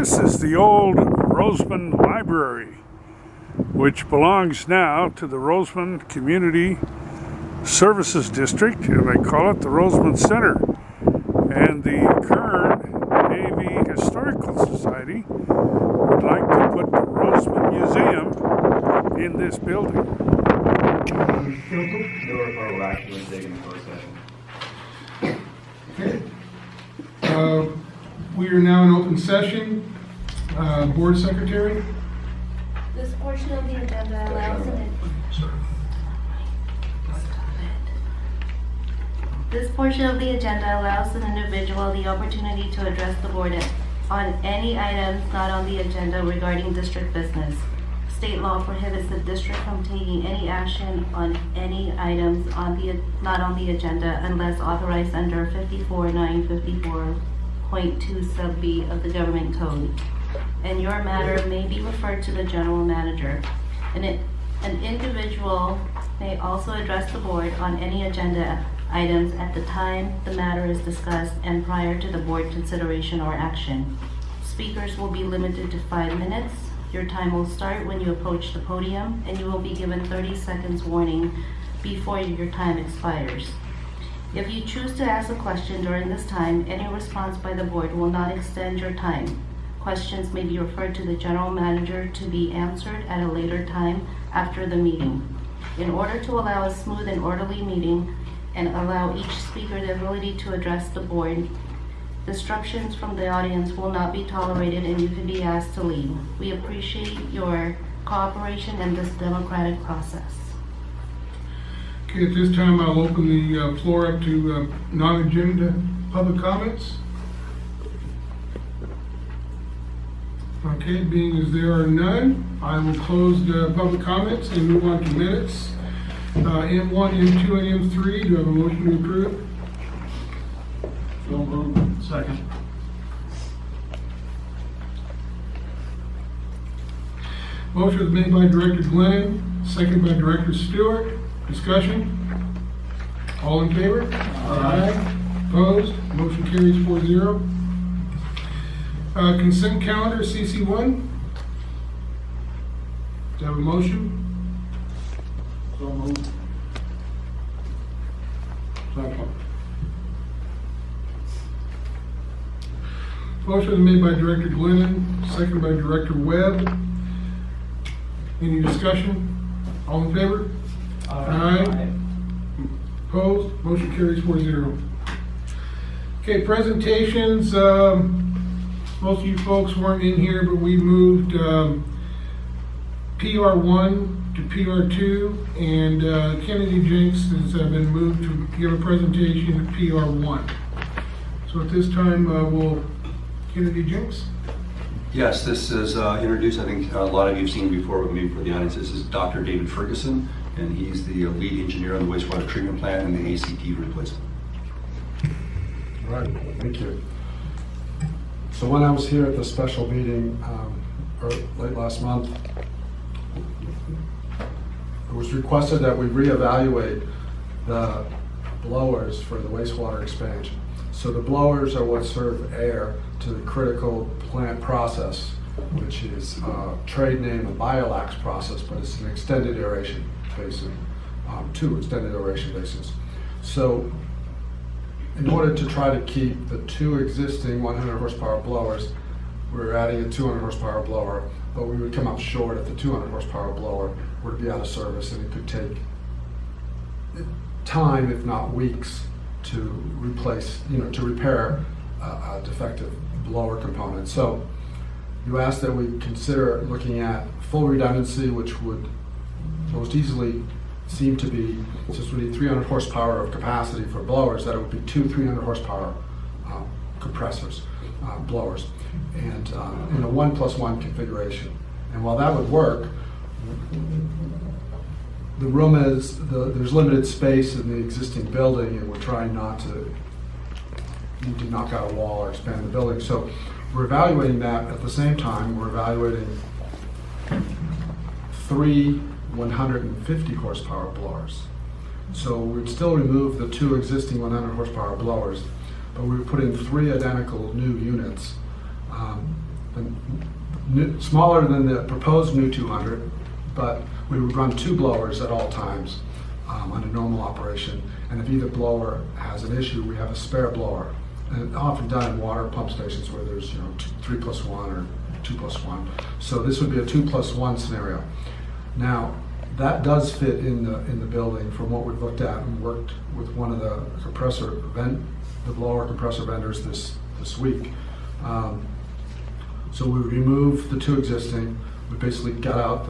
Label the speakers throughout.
Speaker 1: This is the old Rosamond Library, which belongs now to the Rosamond Community Services District, and they call it the Rosamond Center. And the Kern Navy Historical Society would like to put the Rosamond Museum in this building.
Speaker 2: We'll actually take in closed session.
Speaker 3: Okay. We are now in open session. Board Secretary.
Speaker 4: This portion of the agenda allows an individual the opportunity to address the board on any items not on the agenda regarding district business. State law prohibits the district from taking any action on any items not on the agenda unless authorized under 54.954.2 sub B of the government code. And your matter may be referred to the general manager. An individual may also address the board on any agenda items at the time the matter is discussed and prior to the board consideration or action. Speakers will be limited to 5 minutes. Your time will start when you approach the podium, and you will be given 30 seconds warning before your time expires. If you choose to ask a question during this time, any response by the board will not extend your time. Questions may be referred to the general manager to be answered at a later time after the meeting. In order to allow a smooth and orderly meeting and allow each speaker the ability to address the board, disruptions from the audience will not be tolerated and you can be asked to leave. We appreciate your cooperation in this democratic process.
Speaker 3: Okay, at this time I'll open the floor up to non-agenda public comments. Okay, being as there are none, I will close the public comments and move on to minutes. M1, M2, and M3, do I have a motion to approve?
Speaker 2: So moved. Second.
Speaker 3: Motion is made by Director Glenn, seconded by Director Stewart. Discussion? All in favor? Aye. Opposed? Motion carries 4-0. Consent calendar, CC1. Do I have a motion?
Speaker 2: So moved.
Speaker 3: Motion is made by Director Glennon, seconded by Director Webb. Any discussion? All in favor? Aye. Opposed? Motion carries 4-0. Okay, presentations. Most of you folks weren't in here, but we moved PR1 to PR2, and Kennedy Jenks has been moved to give a presentation at PR1. So at this time, we'll Kennedy Jenks.
Speaker 5: Yes, this is introduced. I think a lot of you have seen before, but maybe for the audience, this is Dr. David Ferguson, and he's the lead engineer on the wastewater treatment plant and the ACT replacement.
Speaker 6: All right, thank you. So when I was here at the special meeting late last month, it was requested that we reevaluate the blowers for the wastewater expansion. So the blowers are what serve air to the critical plant process, which is trade name a biolax process, but it's an extended aeration basin, 2 extended aeration basins. So in order to try to keep the 2 existing 100 horsepower blowers, we're adding a 200 horsepower blower, but we would come up short if the 200 horsepower blower were to be out of service, and it could take time, if not weeks, to replace, to repair a defective blower component. So you asked that we consider looking at full redundancy, which would most easily seem to be, since we need 300 horsepower of capacity for blowers, that it would be 2 300 horsepower compressors, blowers, and in a 1+1 configuration. And while that would work, the room is, there's limited space in the existing building, and we're trying not to need to knock out a wall or expand the building. So we're evaluating that. At the same time, we're evaluating 3 150 horsepower blowers. So we'd still remove the 2 existing 100 horsepower blowers, but we would put in 3 identical new units. And smaller than the proposed new 200, but we would run 2 blowers at all times under normal operation. And if either blower has an issue, we have a spare blower. And often done in water pump stations where there's 3+1 or 2+1. So this would be a 2+1 scenario. Now, that does fit in the building from what we've looked at and worked with one of the blower compressor vendors this week. So we removed the 2 existing. We basically got out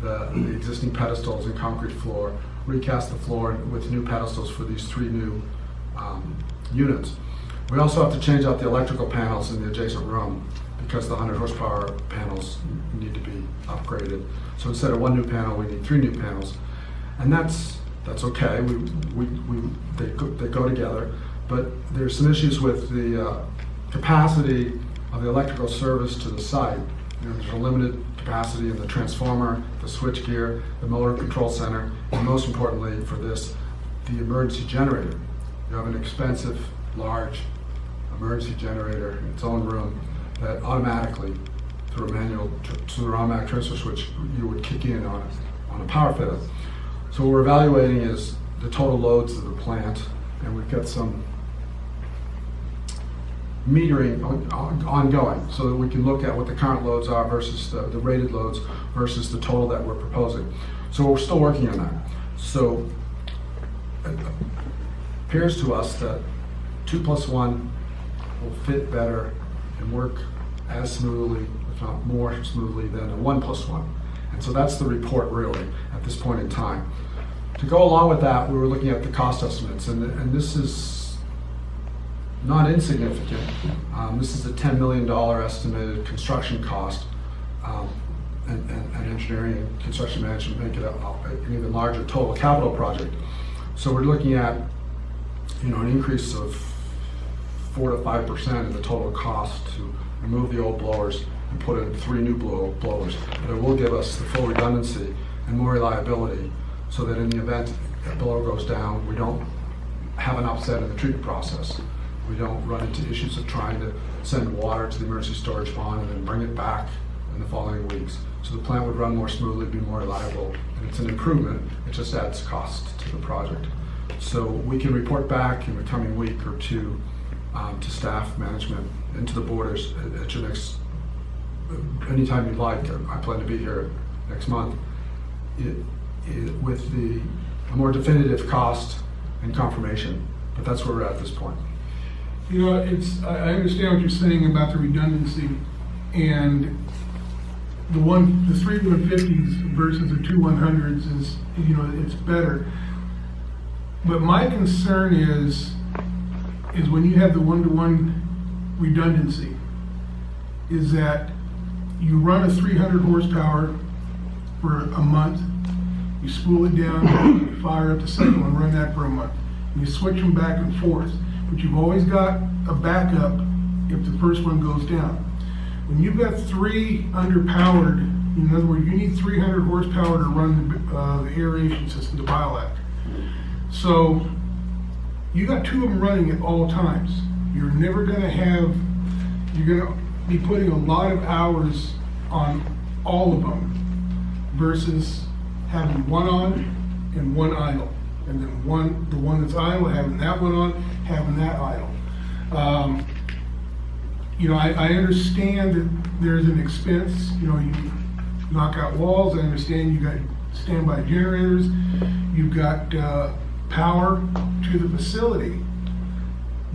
Speaker 6: the existing pedestals and concrete floor, recast the floor with new pedestals for these 3 new units. We also have to change out the electrical panels in the adjacent room because the 100 horsepower panels need to be upgraded. So instead of 1 new panel, we need 3 new panels, and that's okay. They go together, but there's some issues with the capacity of the electrical service to the site. There's a limited capacity in the transformer, the switchgear, the motor control center, and most importantly for this, the emergency generator. You have an expensive, large emergency generator in its own room that automatically, through an automatic transfer switch, you would kick in on a power failure. So what we're evaluating is the total loads of the plant, and we've got some metering ongoing so that we can look at what the current loads are versus the rated loads versus the total that we're proposing. So we're still working on that. So it appears to us that 2+1 will fit better and work as smoothly, if not more smoothly, than a 1+1. And so that's the report really at this point in time. To go along with that, we were looking at the cost estimates, and this is not insignificant. This is a $10 million estimated construction cost, and engineering and construction management make it an even larger total capital project. So we're looking at an increase of 4 to 5% in the total cost to remove the old blowers and put in 3 new blowers. But it will give us the full redundancy and more reliability so that in the event a blower goes down, we don't have an upset in the treatment process. We don't run into issues of trying to send water to the emergency storage pond and then bring it back in the following weeks. So the plant would run more smoothly, be more reliable, and it's an improvement. It just adds cost to the project. So we can report back in the coming week or 2 to staff, management, and to the boarders at your next, anytime you'd like. I plan to be here next month with a more definitive cost and confirmation, but that's where we're at this point.
Speaker 3: I understand what you're saying about the redundancy and the 3 150s versus the 2 100s is, it's better. But my concern is when you have the 1-to-1 redundancy, is that you run a 300 horsepower for a month, you spool it down, you fire up the second one, run that for a month, and you switch them back and forth. But you've always got a backup if the first one goes down. When you've got 3 underpowered, in other words, you need 300 horsepower to run the aeration system, the bioact. So you got 2 of them running at all times. You're never going to you're going to be putting a lot of hours on all of them versus having 1 on and 1 idle. And then the one that's idle, having that one on, having that idle. I understand that there's an expense. You knock out walls. I understand you got standby generators. You've got power to the facility.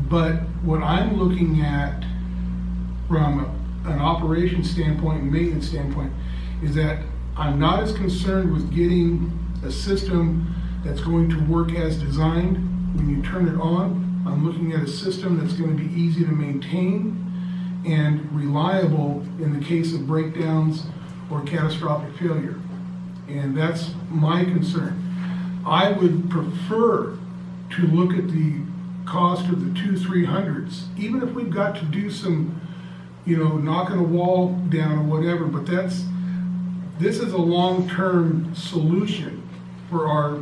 Speaker 3: But what I'm looking at from an operations standpoint and maintenance standpoint is that I'm not as concerned with getting a system that's going to work as designed when you turn it on. I'm looking at a system that's going to be easy to maintain and reliable in the case of breakdowns or catastrophic failure. And that's my concern. I would prefer to look at the cost of the 2 300s, even if we've got to do some, knocking a wall down or whatever, but this is a long-term solution for our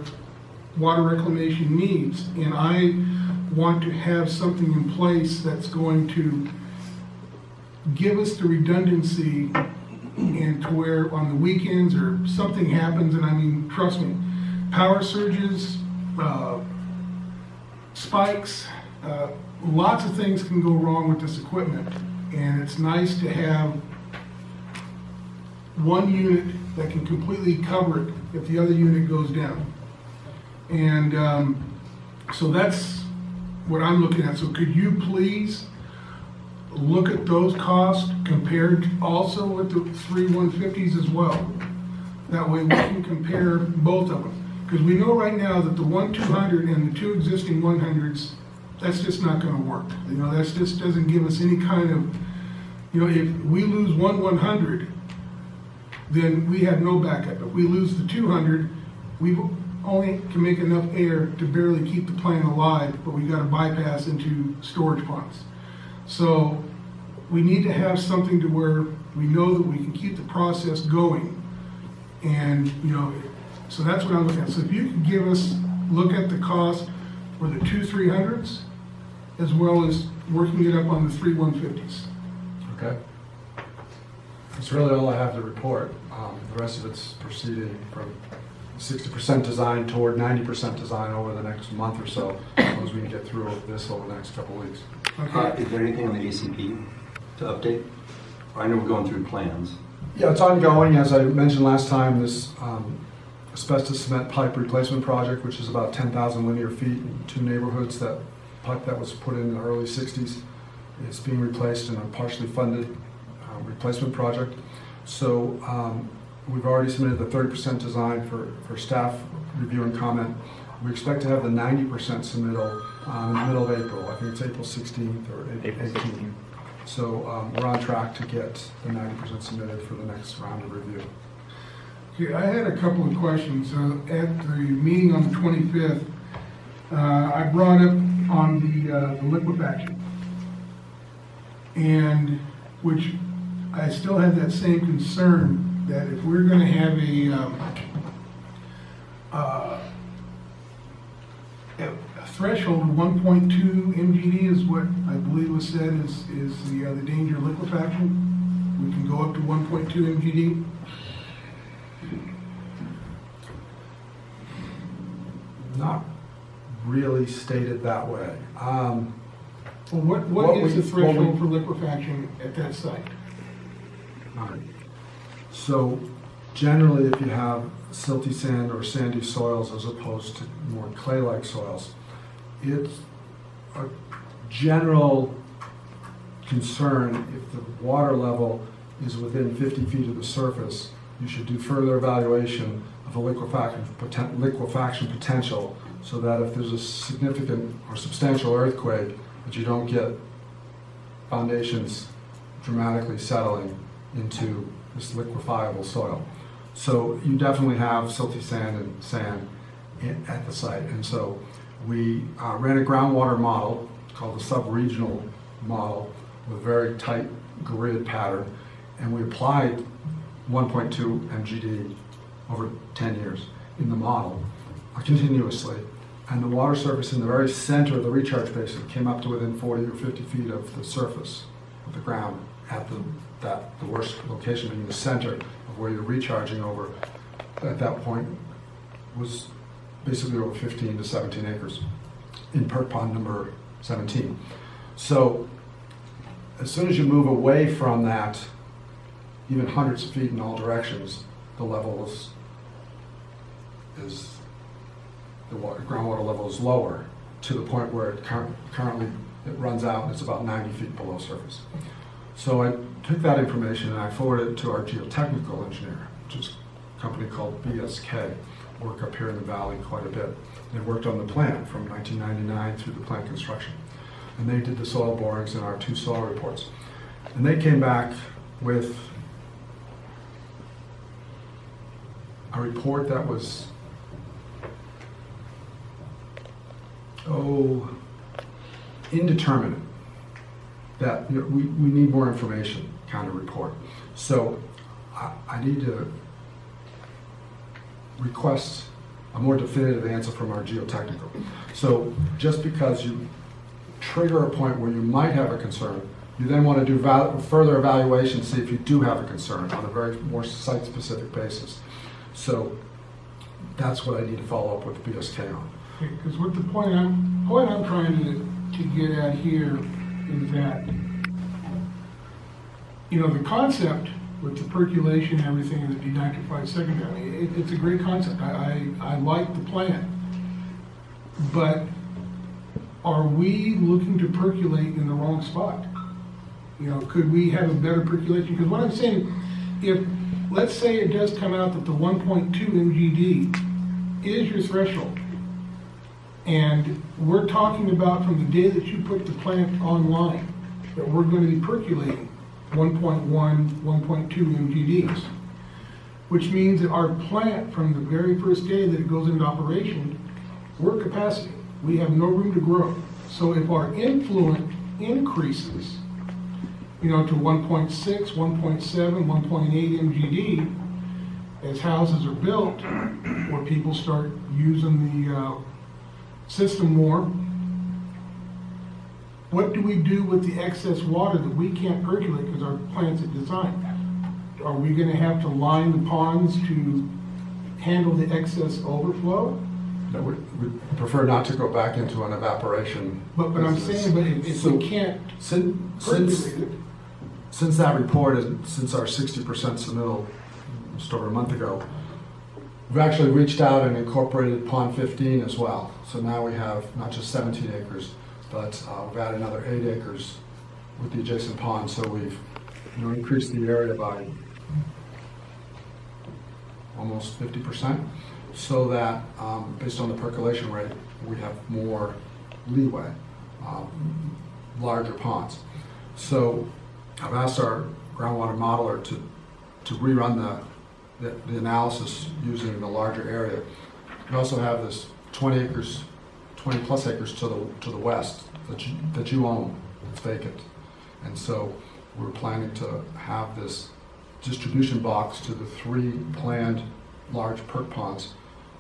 Speaker 3: water reclamation needs, and I want to have something in place that's going to give us the redundancy and to where on the weekends or something happens, and I mean, trust me, power surges, spikes, lots of things can go wrong with this equipment. And it's nice to have one unit that can completely cover it if the other unit goes down. And so that's what I'm looking at. So could you please look at those costs compared also with the 3 150s as well? That way we can compare both of them. Because we know right now that the 1 200 and the 2 existing 100s, that's just not going to work. You know, that just doesn't give us any kind of, you know, if we lose 100, then we have no backup. If we lose the 200, we only can make enough air to barely keep the plant alive, but we got to bypass into storage ponds. So we need to have something to where we know that we can keep the process going. And, you know, so that's what I'm looking at. So if you could give us, look at the cost for the 2 300s, as well as working it up on the 3 150s.
Speaker 6: Okay. That's really all I have to report. The rest of it's proceeding from 60% design toward 90% design over the next month or so, as long as we can get through this over the next couple of weeks.
Speaker 3: Okay.
Speaker 5: Is there anything on the ACP to update? I know we're going through plans.
Speaker 6: Yeah, it's ongoing. As I mentioned last time, this asbestos cement pipe replacement project, which is about 10,000 linear feet in 2 neighborhoods, that pipe that was put in the early 60s, is being replaced in a partially funded replacement project. So we've already submitted the 30% design for staff review and comment. We expect to have the 90% submittal in the middle of April. I think it's April 16th or April 18th. So we're on track to get the 90% submitted for the next round of review.
Speaker 3: Okay, I had a couple of questions. At the meeting on the 25th, I brought up on the liquefaction, and which I still have that same concern that if we're going to have a threshold of 1.2 MGD is what I believe was said is the danger of liquefaction. We can go up to 1.2 MGD.
Speaker 6: Not really stated that way.
Speaker 3: Well, what is the threshold for liquefaction at that site?
Speaker 6: All right. So generally, if you have silty sand or sandy soils as opposed to more clay-like soils, it's a general concern if the water level is within 50 feet of the surface, you should do further evaluation of the liquefaction potential so that if there's a significant or substantial earthquake, that you don't get foundations dramatically settling into this liquefiable soil. So you definitely have silty sand and sand at the site. And so we ran a groundwater model called the sub-regional model with a very tight grid pattern, and we applied 1.2 MGD over 10 years in the model continuously. And the water surface in the very center of the recharge basin came up to within 40 or 50 feet of the surface of the ground at the worst location, in the center of where you're recharging over. At that point was basically over 15 to 17 acres in perk pond number 17. So as soon as you move away from that, even hundreds of feet in all directions, the level is the groundwater level is lower to the point where it currently it runs out and it's about 90 feet below surface. So I took that information and I forwarded it to our geotechnical engineer, which is a company called BSK, work up here in the valley quite a bit. They worked on the plant from 1999 through the plant construction. And they did the soil borings in our 2 soil reports. And they came back with a report that was, indeterminate, that we need more information kind of report. So I need to request a more definitive answer from our geotechnical. So just because you trigger a point where you might have a concern You then want to do further evaluation, see if you do have a concern on a very more site-specific basis. So that's what I need to follow up with BSK on.
Speaker 3: Because what the point I'm trying to get at here is that, you know, the concept with the percolation and everything in the denitrified secondary, it's a great concept. I like the plan. But are we looking to percolate in the wrong spot? You know, could we have a better percolation? Because what I'm saying, if, let's say it does come out that the 1.2 MGD is your threshold, and we're talking about from the day that you put the plant online, that we're going to be percolating 1.1, 1.2 MGDs, which means that our plant, from the very first day that it goes into operation, we're at capacity. We have no room to grow. So if our influent increases, you know, to 1.6, 1.7, 1.8 MGD, as houses are built, where people start using the system more, what do we do with the excess water that we can't percolate because our plant's are designed? Are we going to have to line the ponds to handle the excess overflow?
Speaker 6: No, we prefer not to go back into an evaporation.
Speaker 3: But I'm saying, but if we can't percolate it.
Speaker 6: Since that report, since our 60% submittal just over a month ago, we've actually reached out and incorporated Pond 15 as well. So now we have not just 17 acres, but we've added another 8 acres with the adjacent pond. So we've increased the area by almost 50%, so that based on the percolation rate, we have more leeway, larger ponds. So I've asked our groundwater modeler to rerun the analysis using the larger area. We also have this 20 plus acres to the west that you own. It's vacant, and so we're planning to have this distribution box to the 3 planned large perk ponds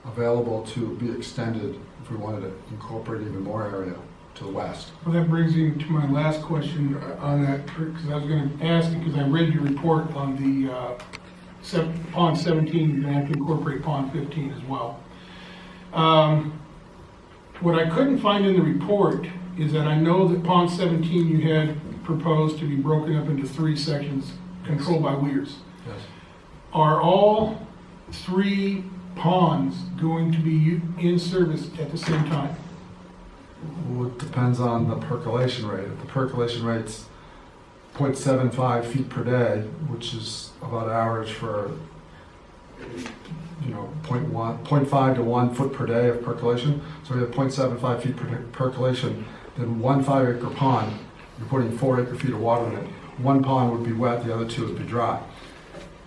Speaker 6: available to be extended if we wanted to incorporate even more area to the west.
Speaker 3: Well, that brings me to my last question on that, because I was going to ask, because I read your report on the Pond 17, you're going to have to incorporate Pond 15 as well. What I couldn't find in the report is that I know that Pond 17 you had proposed to be broken up into 3 sections controlled by weirs.
Speaker 6: Yes.
Speaker 3: Are all 3 ponds going to be in service at the same time?
Speaker 6: Well, it depends on the percolation rate. If the percolation rate's 0.75 feet per day, which is about average for 0.5 to 1 foot per day of percolation. So we have 0.75 feet per percolation. Then 1 5-acre pond, you're putting 4 acre-feet of water in it. 1 pond would be wet, the other 2 would be dry.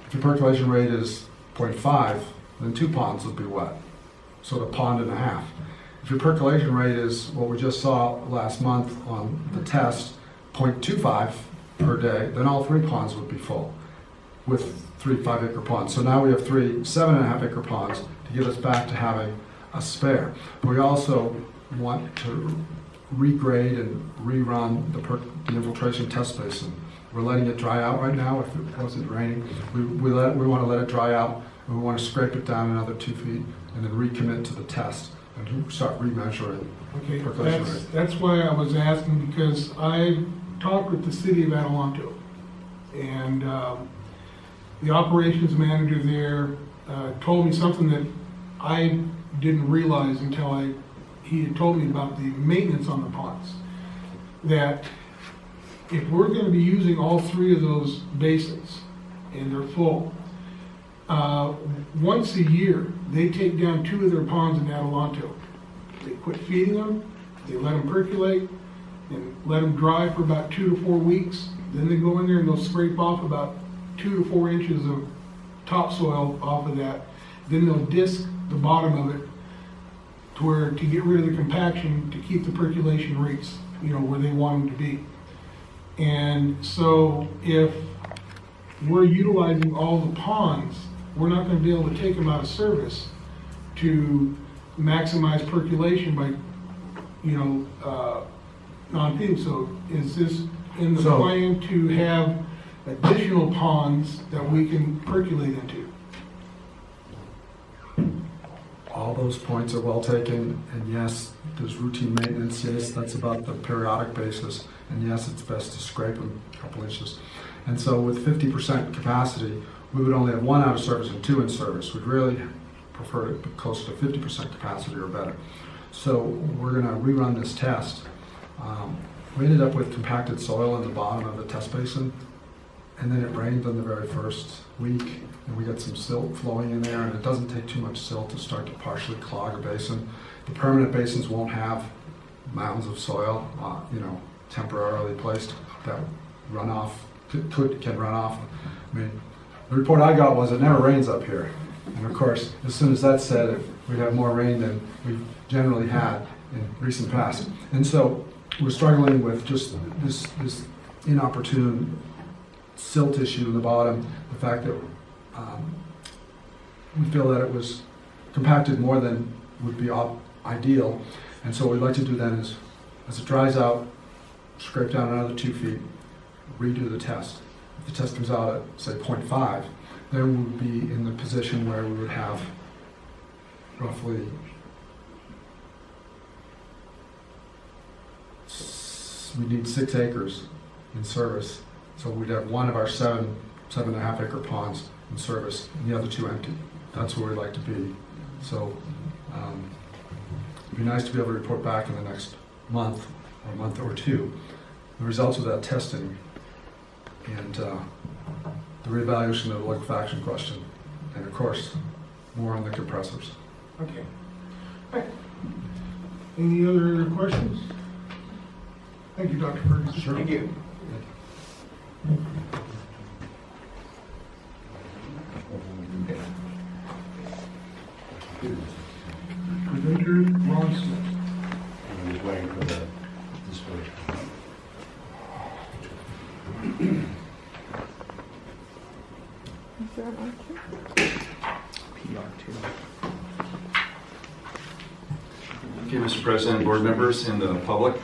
Speaker 6: If your percolation rate is 0.5, then 2 ponds would be wet. So a pond and a half. If your percolation rate is what we just saw last month on the test, 0.25 per day, then all 3 ponds would be full with 3 5-acre ponds. So now we have 3 7.5-acre ponds to get us back to having a spare. But we also want to regrade and rerun the infiltration test basin. We're letting it dry out right now. If it wasn't raining, we want to let it dry out, and we want to scrape it down another 2 feet and then recommit to the test and start remeasuring percolation rate.
Speaker 3: That's why I was asking, because I talked with the city of Antelope, and the operations manager there told me something that I didn't realize until he had told me about the maintenance on the ponds. That if we're going to be using all 3 of those basins and they're full, once a year they take down 2 of their ponds in Adelanto. They quit feeding them, they let them percolate, and let them dry for about 2 to 4 weeks. Then they go in there and they'll scrape off about 2 to 4 inches of topsoil off of that. Then they'll disc the bottom of it to get rid of the compaction, to keep the percolation rates, where they want them to be. And so if we're utilizing all the ponds, we're not going to be able to take them out of service to maximize percolation by, non-feeding. So in the
Speaker 6: So-
Speaker 3: plan to have additional ponds that we can percolate into?
Speaker 6: All those points are well taken, and yes, there's routine maintenance, yes, that's about the periodic basis, and yes, it's best to scrape them a couple inches. And so with 50% capacity, we would only have 1 out of service and 2 in service. We'd really prefer to be closer to 50% capacity or better. So we're gonna rerun this test. We ended up with compacted soil in the bottom of the test basin, and then it rained on the very first week, and we got some silt flowing in there, and it doesn't take too much silt to start to partially clog a basin. The permanent basins won't have mounds of soil, temporarily placed that runoff can run off. I mean, the report I got was it never rains up here, and of course, as soon as that's said, we'd have more rain than we've generally had in recent past. And so we're struggling with just this inopportune silt issue in the bottom, the fact that we feel that it was compacted more than would be ideal. And so what we'd like to do then is, as it dries out, scrape down another 2 feet, redo the test. If the test comes out at, say, 0.5, then we would be in the position where we would have roughly we need 6 acres in service. So we'd have 1 of our 7.5 acre ponds in service, and the other 2 empty. That's where we'd like to be. So it'd be nice to be able to report back in the next month or 2 the results of that testing and the reevaluation of the liquefaction question, and of course, more on the compressors.
Speaker 3: Okay. All right. Any other questions? Thank you, Dr. Ferguson.
Speaker 6: Sure.
Speaker 3: Thank you. Presenter Ron Smith.
Speaker 2: I'm just waiting for the display.
Speaker 5: Okay, Mr. President, board members, and the public.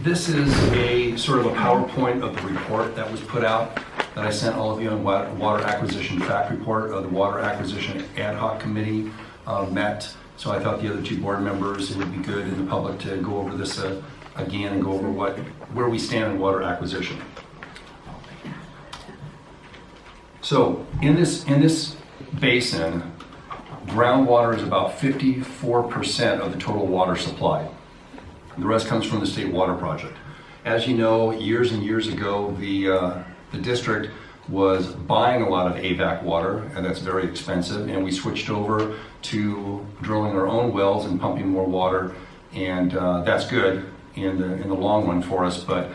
Speaker 5: This is a sort of a PowerPoint of the report that was put out that I sent all of you on water acquisition fact report. The Water Acquisition Ad Hoc Committee met, so I thought the other 2 board members, it would be good in the public to go over this again and go over where we stand in water acquisition. So in this basin, groundwater is about 54% of the total water supply. The rest comes from the State Water Project. As you know, years and years ago, the district was buying a lot of AVAC water, and that's very expensive, and we switched over to drilling our own wells and pumping more water, and that's good in the long run for us, but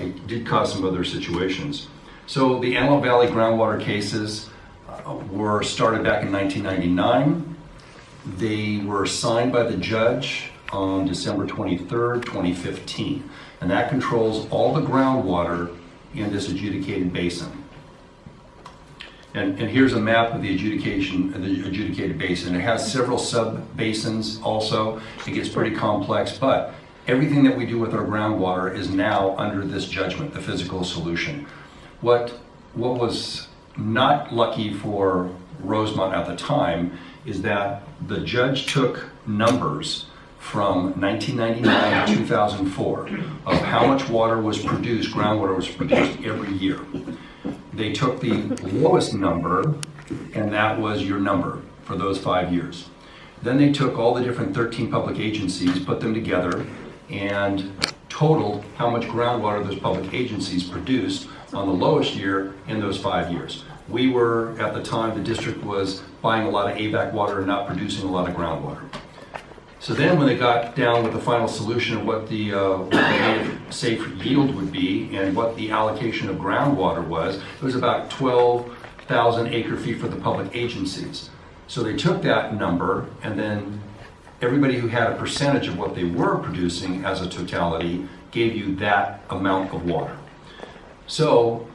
Speaker 5: it did cause some other situations. So the Antelope Valley groundwater cases were started back in 1999. They were signed by the judge on December 23rd, 2015, and that controls all the groundwater in this adjudicated basin. And here's a map of the adjudicated basin. It has several sub-basins also. It gets pretty complex, but everything that we do with our groundwater is now under this judgment, the physical solution. What was not lucky for Rosamond at the time is that the judge took numbers from 1999 to 2004 of how much water was produced, groundwater was produced every year. They took the lowest number, and that was your number for those 5 years. Then they took all the different 13 public agencies, put them together, and totaled how much groundwater those public agencies produced on the lowest year in those 5 years. We were, at the time, the district was buying a lot of AVAC water and not producing a lot of groundwater. So then when they got down with the final solution of what the safe yield would be and what the allocation of groundwater was, it was about 12,000 acre feet for the public agencies. So they took that number, and then everybody who had a percentage of what they were producing as a totality gave you that amount of water. So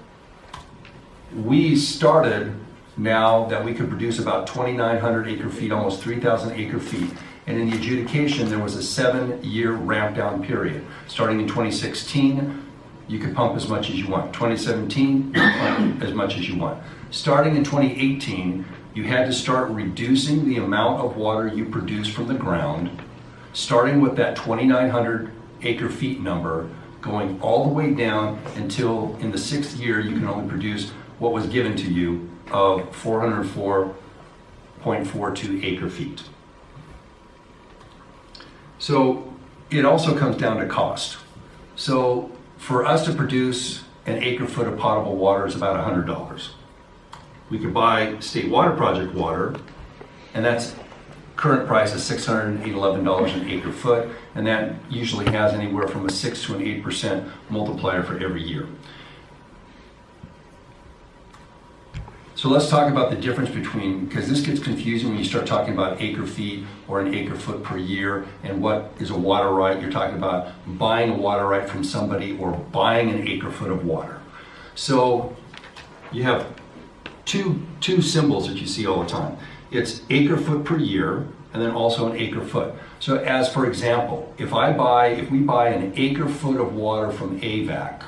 Speaker 5: we started now that we could produce about 2,900 acre feet, almost 3,000 acre feet. And in the adjudication, there was a 7-year ramp down period. Starting in 2016, you could pump as much as you want. 2017, you could pump as much as you want. Starting in 2018, you had to start reducing the amount of water you produce from the ground, starting with that 2,900 acre feet number, going all the way down until in the 6th year you can only produce what was given to you of 404.42 acre feet. So it also comes down to cost. So for us to produce an acre foot of potable water is about $100. We could buy state water project water, and that's current price is $611 an acre foot, and that usually has anywhere from a 6 to an 8% multiplier for every year. So let's talk about the difference between, because this gets confusing when you start talking about acre feet or an acre foot per year, and what is a water right. You're talking about buying a water right from somebody or buying an acre foot of water. So you have two symbols that you see all the time. It's acre foot per year, and then also an acre foot. So as for example, if we buy an acre foot of water from AVAC,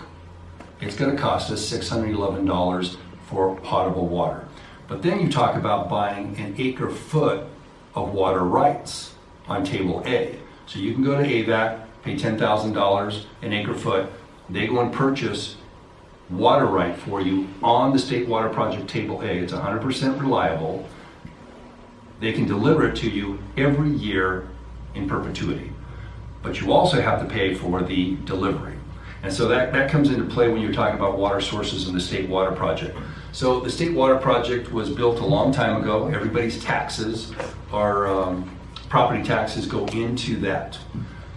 Speaker 5: it's going to cost us $611 for potable water. But then you talk about buying an acre foot of water rights on table A. So you can go to AVAC, pay $10,000 an acre foot, they go and purchase water right for you on the State Water Project Table A. It's 100% reliable. They can deliver it to you every year in perpetuity. But you also have to pay for the delivery. And so that comes into play when you're talking about water sources in the State Water Project. So the State Water Project was built a long time ago. Everybody's taxes, our property taxes go into that.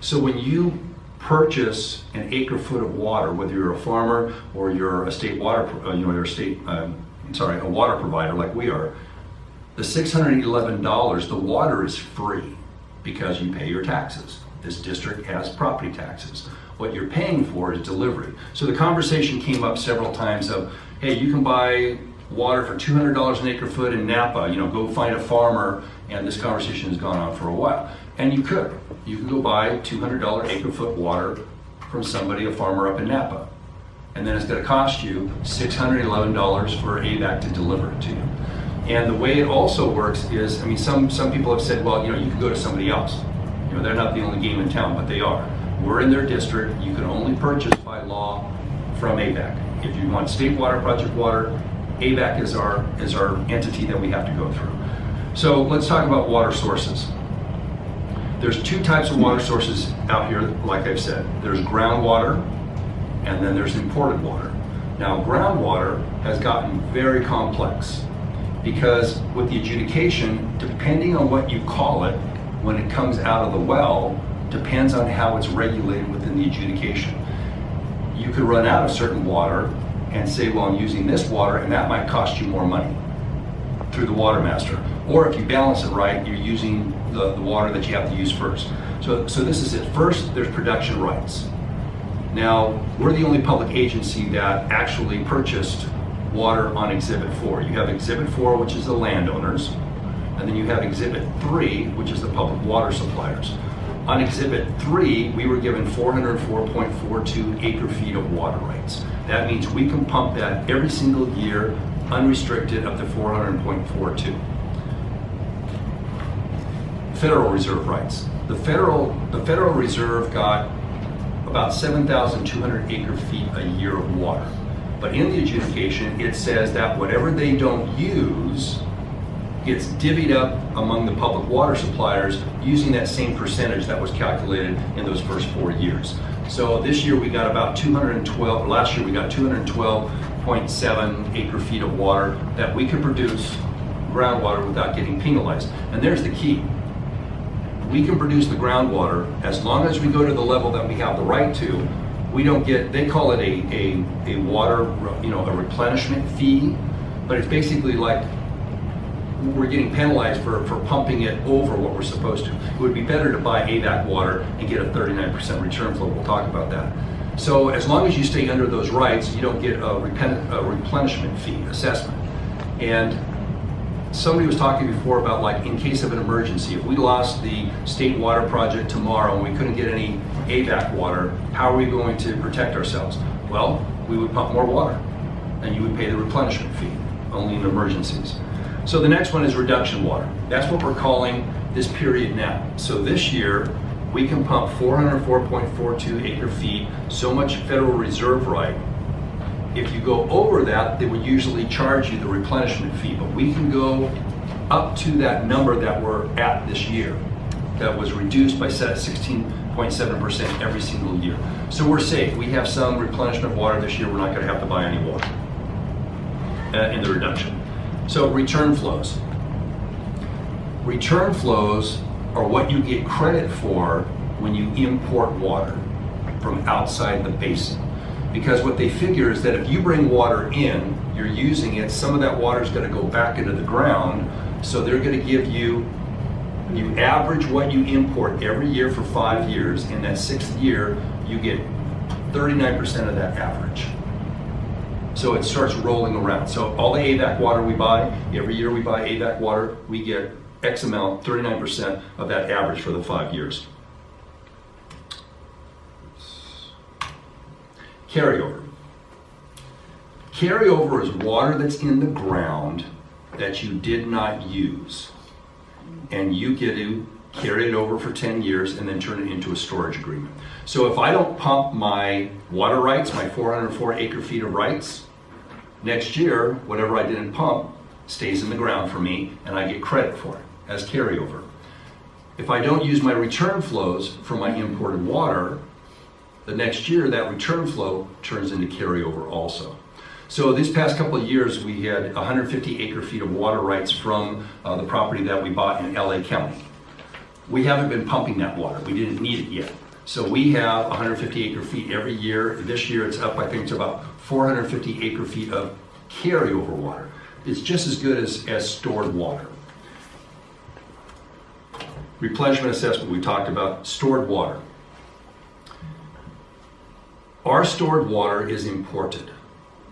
Speaker 5: So when you purchase an acre foot of water, whether you're a farmer or you're a state water, a water provider like we are, the $611, the water is free because you pay your taxes. This district has property taxes. What you're paying for is delivery. So the conversation came up several times of, hey, you can buy water for $200 an acre foot in Napa, go find a farmer, and this conversation has gone on for a while. And you could go buy $200 acre foot water from somebody, a farmer up in Napa. And then it's gonna cost you $611 for AVAC to deliver it to you. And the way it also works is, some people have said, well, you can go to somebody else. They're not the only game in town, but they are. We're in their district. You can only purchase by law from AVAC. If you want State Water Project water, AVAC is our entity that we have to go through. So let's talk about water sources. There's two types of water sources out here, like I've said. There's groundwater, and then there's imported water. Now, groundwater has gotten very complex because with the adjudication, depending on what you call it, when it comes out of the well, depends on how it's regulated within the adjudication. You could run out of certain water and say, well, I'm using this water, and that might cost you more money through the water master. Or if you balance it right, you're using the water that you have to use first. So this is it. First, there's production rights. Now, we're the only public agency that actually purchased water on Exhibit 4. You have Exhibit 4, which is the landowners, and then you have Exhibit 3, which is the public water suppliers. On Exhibit 3, we were given 404.42 acre feet of water rights. That means we can pump that every single year, unrestricted, up to 400.42. Federal Reserve rights. The Federal Reserve got about 7,200 acre feet a year of water. But in the adjudication, it says that whatever they don't use gets divvied up among the public water suppliers using that same percentage that was calculated in those first 4 years. So this year we got about 212, last year we got 212.7 acre feet of water that we could produce groundwater without getting penalized. And there's the key. We can produce the groundwater as long as we go to the level that we have the right to. We don't get, they call it a water, a replenishment fee, but it's basically like we're getting penalized for pumping it over what we're supposed to. It would be better to buy AVAC water and get a 39% return flow. We'll talk about that. So as long as you stay under those rights, you don't get a replenishment fee assessment. And somebody was talking before about, like, in case of an emergency, if we lost the State Water Project tomorrow and we couldn't get any AVAC water, how are we going to protect ourselves? Well, we would pump more water, and you would pay the replenishment fee, only in emergencies. So the next one is reduction water. That's what we're calling this period now. So this year, we can pump 404.42 acre feet, so much Federal Reserve right. If you go over that, they would usually charge you the replenishment fee, but we can go up to that number that we're at this year. That was reduced by 16.7% every single year. So we're safe. We have some replenishment water this year. We're not going to have to buy any water in the reduction. So return flows. Return flows are what you get credit for when you import water from outside the basin. Because what they figure is that if you bring water in, you're using it, some of that water is going to go back into the ground, so they're going to give you average what you import every year for 5 years, and that 6th year, you get 39% of that average. So it starts rolling around. So all the AVAC water we buy, every year we buy AVAC water, we get X amount, 39% of that average for the 5 years. Carryover. Carryover is water that's in the ground that you did not use. And you get to carry it over for 10 years and then turn it into a storage agreement. So if I don't pump my water rights, my 404 acre feet of rights, next year, whatever I didn't pump stays in the ground for me and I get credit for it as carryover. If I don't use my return flows for my imported water, the next year that return flow turns into carryover also. So these past couple of years, we had 150 acre feet of water rights from the property that we bought in LA County. We haven't been pumping that water. We didn't need it yet. So we have 150 acre feet every year. This year it's up, I think, to about 450 acre feet of carryover water. It's just as good as stored water. Replenishment assessment, we talked about stored water. Our stored water is imported.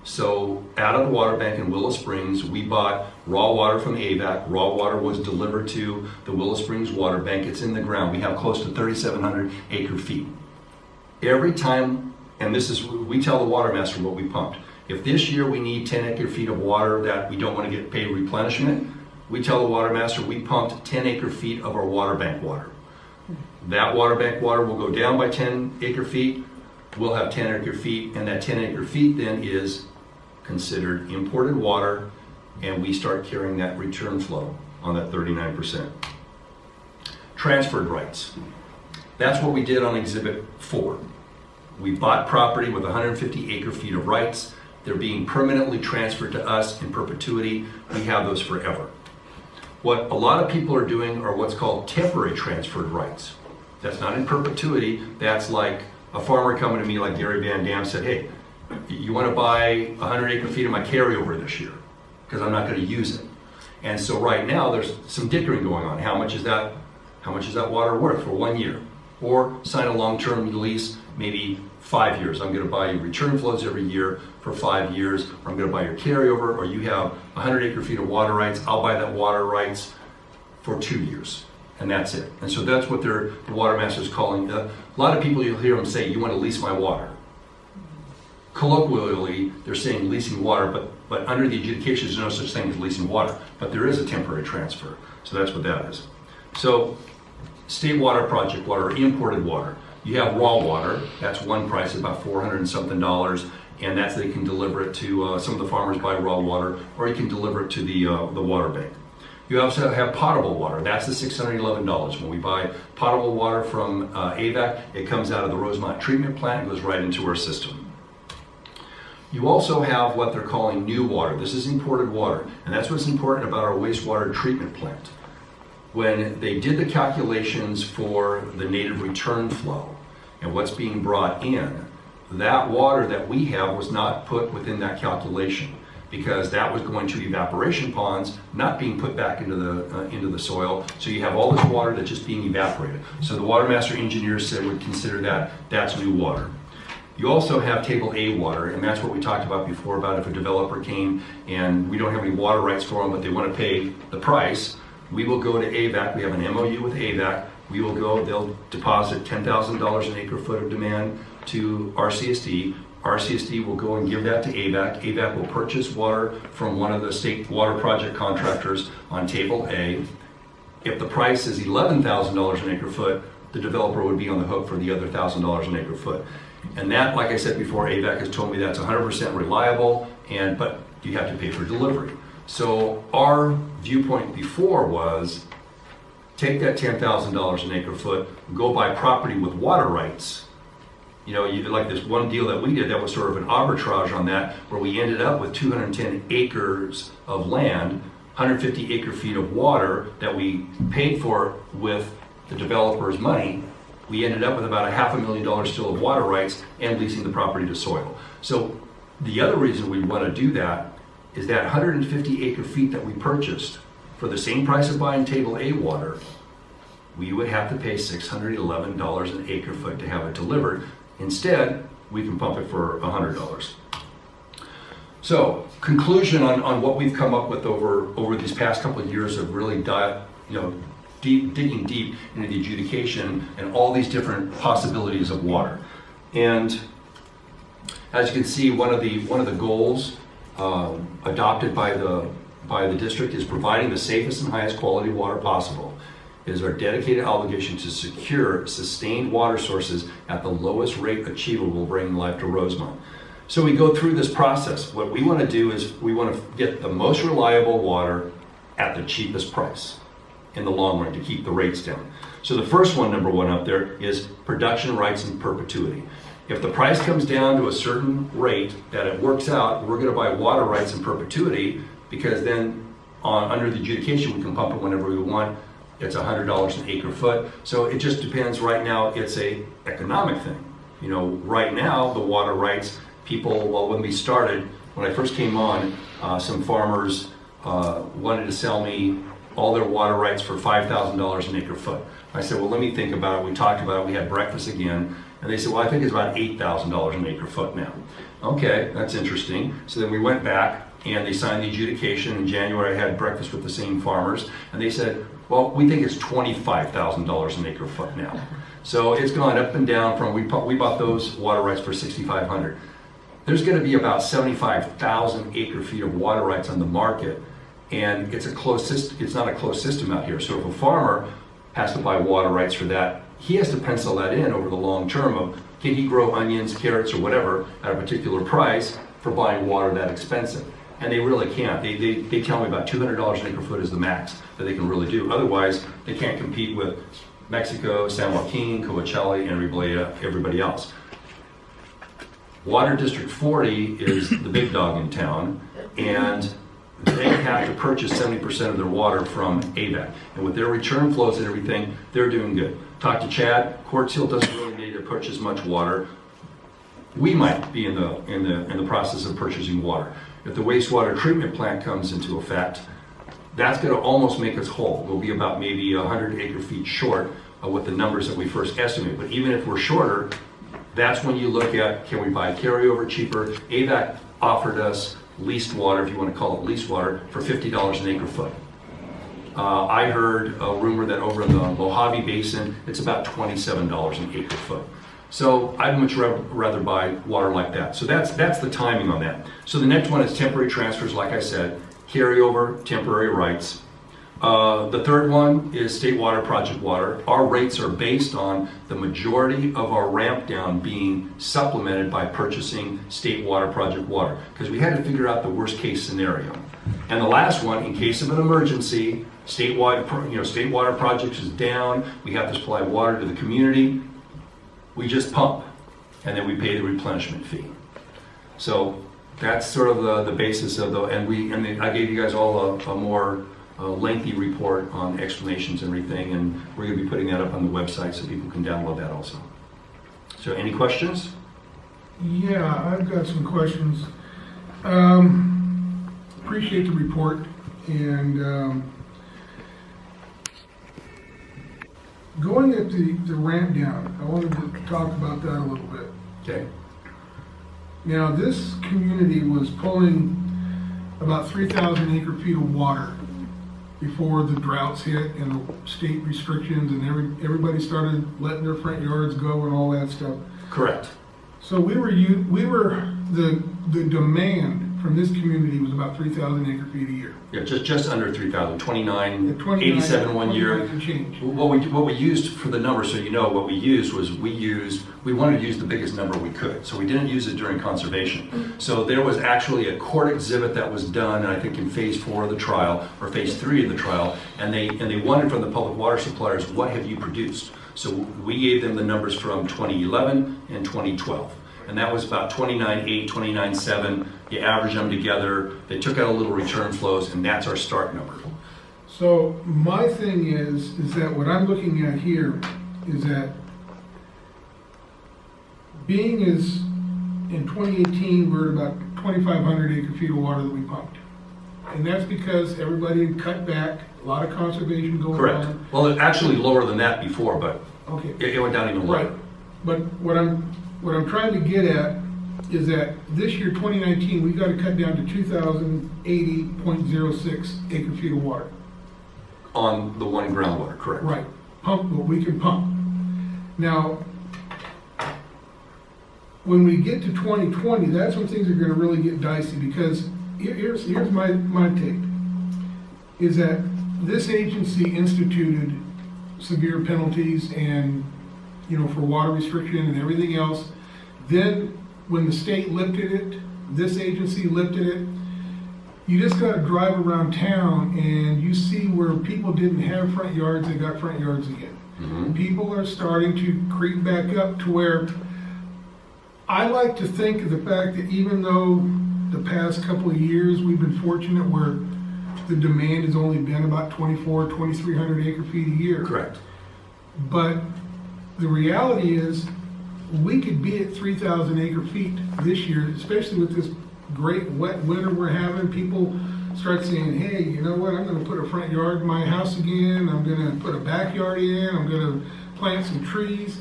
Speaker 5: So out of the water bank in Willow Springs, we bought raw water from AVAC. Raw water was delivered to the Willow Springs water bank. It's in the ground. We have close to 3,700 acre feet. Every time, and this is, we tell the water master what we pumped. If this year we need 10 acre feet of water that we don't want to get paid replenishment, we tell the water master we pumped 10 acre feet of our water bank water. That water bank water will go down by 10 acre feet. We'll have 10 acre feet, and that 10 acre feet then is considered imported water, and we start carrying that return flow on that 39%. Transferred rights. That's what we did on Exhibit 4. We bought property with 150 acre feet of rights. They're being permanently transferred to us in perpetuity. We have those forever. What a lot of people are doing are what's called temporary transferred rights. That's not in perpetuity. That's like a farmer coming to me like Gary Van Dam said, hey, you want to buy 100 acre feet of my carryover this year because I'm not going to use it. And so right now there's some dickering going on. How much is that water worth for 1 year? Or sign a long-term lease, maybe 5 years. I'm going to buy you return flows every year for 5 years, or I'm going to buy your carryover, or you have 100 acre feet of water rights. I'll buy that water rights for 2 years. And that's it. And so that's what the water master is calling. A lot of people, you'll hear them say, you want to lease my water. Colloquially, they're saying leasing water, but under the adjudication, there's no such thing as leasing water. But there is a temporary transfer. So that's what that is. So state water, project water, imported water. You have raw water. That's one price, about $400 and something, and that's they can deliver it to some of the farmers buy raw water, or you can deliver it to the water bank. You also have potable water. That's the $611. When we buy potable water from AVAC, it comes out of the Rosamond treatment plant and goes right into our system. You also have what they're calling new water. This is imported water, and that's what's important about our wastewater treatment plant. When they did the calculations for the native return flow and what's being brought in, that water that we have was not put within that calculation, because that was going to evaporation ponds, not being put back into the soil. So you have all this water that's just being evaporated. So the water master engineers said would consider that's new water. You also have Table A water, and that's what we talked about before about if a developer came and we don't have any water rights for them, but they want to pay the price, we will go to AVAC. We have an MOU with AVAC. We will go, they'll deposit $10,000 an acre foot of demand to rCSD. rCSD will go and give that to AVAC. AVAC will purchase water from one of the state water project contractors on Table A. If the price is $11,000 an acre foot, the developer would be on the hook for the other $1,000 an acre foot. And that, like I said before, AVAC has told me that's 100% reliable, but you have to pay for delivery. So our viewpoint before was, take that $10,000 an acre foot, go buy property with water rights. You know, like this one deal that we did that was sort of an arbitrage on that, where we ended up with 210 acres of land, 150 acre feet of water that we paid for with the developer's money. We ended up with about $500,000 still of water rights and leasing the property to soil. So the other reason we want to do that is that 150 acre feet that we purchased for the same price of buying Table A water, we would have to pay $611 an acre foot to have it delivered. Instead, we can pump it for $100. So, conclusion on what we've come up with over these past couple of years of really digging deep into the adjudication and all these different possibilities of water. And as you can see, one of the goals adopted by the district is providing the safest and highest quality water possible. It is our dedicated obligation to secure sustained water sources at the lowest rate achievable, bringing life to Rosamond. So we go through this process. What we want to do is we want to get the most reliable water at the cheapest price in the long run to keep the rates down. So the first one, number one up there, is production rights in perpetuity. If the price comes down to a certain rate that it works out, we're going to buy water rights in perpetuity, because then under the adjudication we can pump it whenever we want. It's $100 an acre foot. So it just depends. Right now it's a economic thing. You know, right now the water rights, when we started, when I first came on, some farmers wanted to sell me all their water rights for $5,000 an acre foot. I said, well, let me think about it. We talked about it. We had breakfast again. And they said, well, I think it's about $8,000 an acre foot now. Okay, that's interesting. So then we went back and they signed the adjudication. In January, I had breakfast with the same farmers. And they said, well, we think it's $25,000 an acre foot now. So it's gone up and down from, we bought those water rights for $6,500. There's going to be about 75,000 acre feet of water rights on the market. And it's a closed system. It's not a closed system out here. So if a farmer has to buy water rights for that, he has to pencil that in over the long term of, can he grow onions, carrots, or whatever at a particular price for buying water that expensive? And they really can't. They tell me about $200 an acre foot is the max that they can really do. Otherwise, they can't compete with Mexico, San Joaquin, Coachella, and everybody else. Water District 40 is the big dog in town, and they have to purchase 70% of their water from AVAC. And with their return flows and everything, they're doing good. Talk to Chad. Quartz Hill doesn't really need to purchase much water. We might be in the process of purchasing water. If the wastewater treatment plant comes into effect, that's going to almost make us whole. We'll be about maybe 100 acre feet short with the numbers that we first estimate. But even if we're shorter, that's when you look at, can we buy carryover cheaper? AVAC offered us leased water, if you want to call it leased water, for $50 an acre foot. I heard a rumor that over in the Mojave Basin, it's about $27 an acre foot. So I'd much rather buy water like that. So that's the timing on that. So the next one is temporary transfers, like I said, carryover, temporary rights. The third one is state water project water. Our rates are based on the majority of our ramp down being supplemented by purchasing state water project water, because we had to figure out the worst case scenario. And the last one, in case of an emergency, state water project is down, we have to supply water to the community, we just pump, and then we pay the replenishment fee. So that's sort of the basis of I gave you guys all a more lengthy report on explanations and everything, and we're going to be putting that up on the website so people can download that also. So any questions?
Speaker 3: Yeah, I've got some questions. Appreciate the report, and going at the ramp down, I wanted to talk about that a little bit.
Speaker 5: Okay.
Speaker 3: Now, this community was pulling about 3,000 acre feet of water before the droughts hit and the state restrictions, and everybody started letting their front yards go and all that stuff.
Speaker 5: Correct.
Speaker 3: So the demand from this community was about 3,000 acre feet a year.
Speaker 5: Yeah, just under 3,000, 29,
Speaker 3: At 29
Speaker 5: 87 one year.
Speaker 3: 29 and change.
Speaker 5: What we used for the number, so you know, what we used was we wanted to use the biggest number we could. So we didn't use it during conservation. So there was actually a court exhibit that was done, I think in phase 4 of the trial, or phase 3 of the trial, and they wanted from the public water suppliers, what have you produced? So we gave them the numbers from 2011 and 2012. And that was about 29.8, 29.7. You average them together. They took out a little return flows, and that's our start number.
Speaker 3: So my thing is that what I'm looking at here is that being as in 2018, we're at about 2,500 acre feet of water that we pumped. And that's because everybody had cut back, a lot of conservation going
Speaker 5: Correct.
Speaker 3: on.
Speaker 5: Well, it actually lower than that before, but
Speaker 3: Okay.
Speaker 5: it went down even lower.
Speaker 3: Right, but what I'm trying to get at is that this year, 2019, we got to cut down to 2,080.06 acre feet of water.
Speaker 5: On the one groundwater, correct.
Speaker 3: Right, pump what we can pump. Now, when we get to 2020, that's when things are going to really get dicey, because here's my take, is that this agency instituted severe penalties and, for water restriction and everything else. Then, when the state lifted it, this agency lifted it, you just gotta drive around town and you see where people didn't have front yards, they got front yards again.
Speaker 5: Mhm.
Speaker 3: People are starting to creep back up to where I like to think of the fact that even though the past couple of years we've been fortunate where the demand has only been about 2,300 acre feet a year.
Speaker 5: Correct.
Speaker 3: But the reality is, we could be at 3,000 acre feet this year, especially with this great wet winter we're having. People start saying, hey, you know what, I'm gonna put a front yard in my house again, I'm gonna put a backyard in, I'm gonna plant some trees.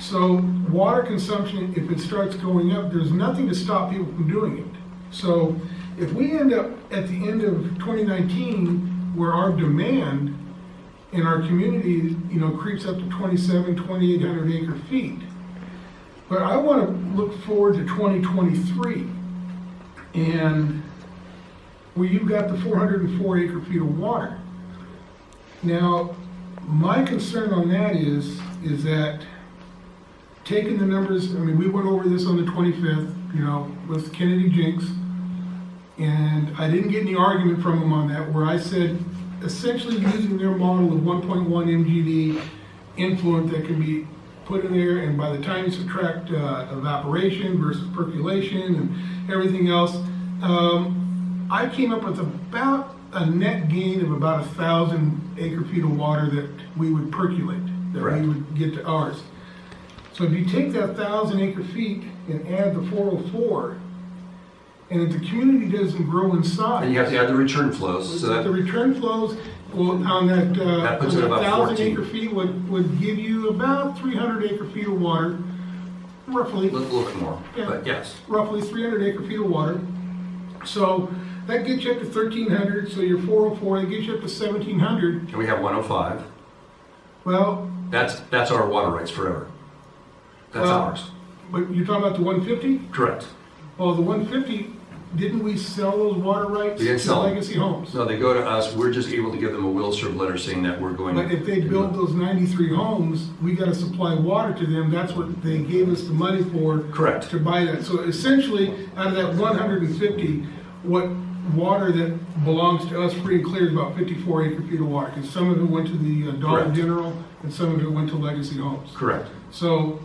Speaker 3: So water consumption, if it starts going up, there's nothing to stop people from doing it. So if we end up at the end of 2019 where our demand in our community, creeps up to 2,800 acre feet. But I want to look forward to 2023, and where you've got the 404 acre feet of water. Now, my concern on that is that taking the numbers, we went over this on the 25th, with Kennedy Jinks, and I didn't get any argument from them on that, where I said, essentially using their model of 1.1 MGD influent that can be put in there, and by the time you subtract evaporation versus percolation and everything else, I came up with about a net gain of about 1,000 acre feet of water that we would percolate, that
Speaker 5: Correct.
Speaker 3: we would get to ours. So if you take that 1,000 acre feet and add the 404, and if the community doesn't grow in size.
Speaker 5: And you have to add the return flows, so
Speaker 3: The
Speaker 5: that,
Speaker 3: return flows on that,
Speaker 5: That puts it
Speaker 3: on
Speaker 5: about
Speaker 3: 1,000
Speaker 5: 14.
Speaker 3: acre feet would give you about 300 acre feet of water, roughly,
Speaker 5: a little bit more,
Speaker 3: Yeah.
Speaker 5: but yes.
Speaker 3: roughly 300 acre feet of water. So that gets you up to 1,300, so your 404, that gets you up to 1,700.
Speaker 5: And we have 105.
Speaker 3: Well,
Speaker 5: That's our water rights forever. That's
Speaker 3: Well-
Speaker 5: ours.
Speaker 3: but you're talking about the 150?
Speaker 5: Correct.
Speaker 3: Well, the 150, didn't we sell those water rights
Speaker 5: We didn't
Speaker 3: to
Speaker 5: sell them.
Speaker 3: Legacy Homes?
Speaker 5: No, they go to us, we're just able to give them a will serve letter saying that we're going to.
Speaker 3: But if they build those 93 homes, we gotta supply water to them, that's what they gave us the money for.
Speaker 5: Correct.
Speaker 3: To buy that, so essentially, out of that 150, what water that belongs to us free and clear is about 54 acre feet of water, because some of it went to the Dollar
Speaker 5: Correct.
Speaker 3: General, and some of it went to Legacy Homes.
Speaker 5: Correct.
Speaker 3: So,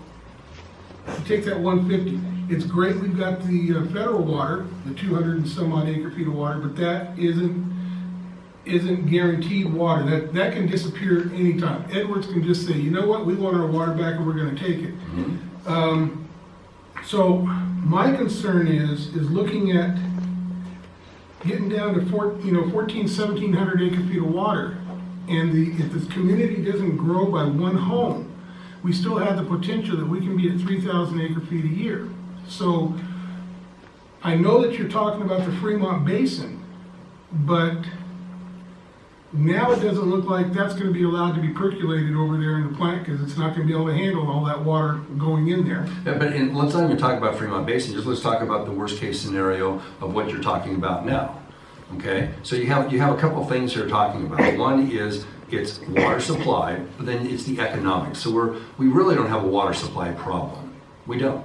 Speaker 3: you take that 150, it's great we've got the federal water, the 200 and some odd acre feet of water, but that isn't guaranteed water. That can disappear anytime. Edwards can just say, you know what, we want our water back and we're gonna take it. So my concern is looking at getting down to 1,700 acre feet of water. And if the community doesn't grow by one home, we still have the potential that we can be at 3,000 acre feet a year. So I know that you're talking about the Fremont Basin, but Now it doesn't look like that's gonna be allowed to be percolated over there in the plant, because it's not gonna be able to handle all that water going in there.
Speaker 5: Yeah, but let's not even talk about Fremont Basin, just let's talk about the worst case scenario of what you're talking about now. Okay, so you have a couple things you're talking about. One is it's water supply, but then it's the economics. So we really don't have a water supply problem. We don't.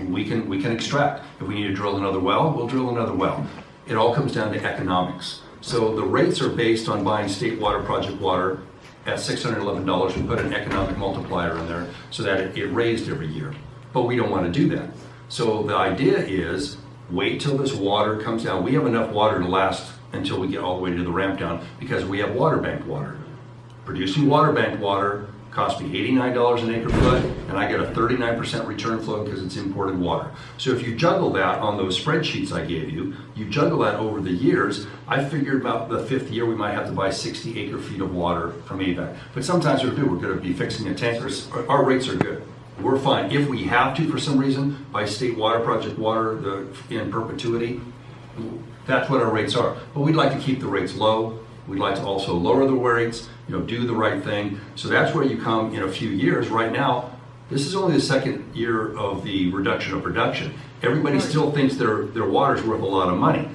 Speaker 5: We can extract. If we need to drill another well, we'll drill another well. It all comes down to economics. So the rates are based on buying state water project water at $611. We put an economic multiplier in there so that it raised every year. But we don't want to do that. So the idea is wait till this water comes down. We have enough water to last until we get all the way to the ramp down because we have water bank water. Producing water bank water cost me $89 an acre foot, and I get a 39% return flow because it's imported water. So if you juggle that on those spreadsheets I gave you, you juggle that over the years, I figured about the 5th year we might have to buy 60 acre feet of water from AVAC. But sometimes we're going to be fixing a tank. Our rates are good. We're fine. If we have to, for some reason, buy state water project water in perpetuity, that's what our rates are. But we'd like to keep the rates low. We'd like to also lower the rates, do the right thing. So that's where you come in a few years. Right now, this is only the 2nd year of the reduction of production. Everybody still thinks their water's worth a lot of money.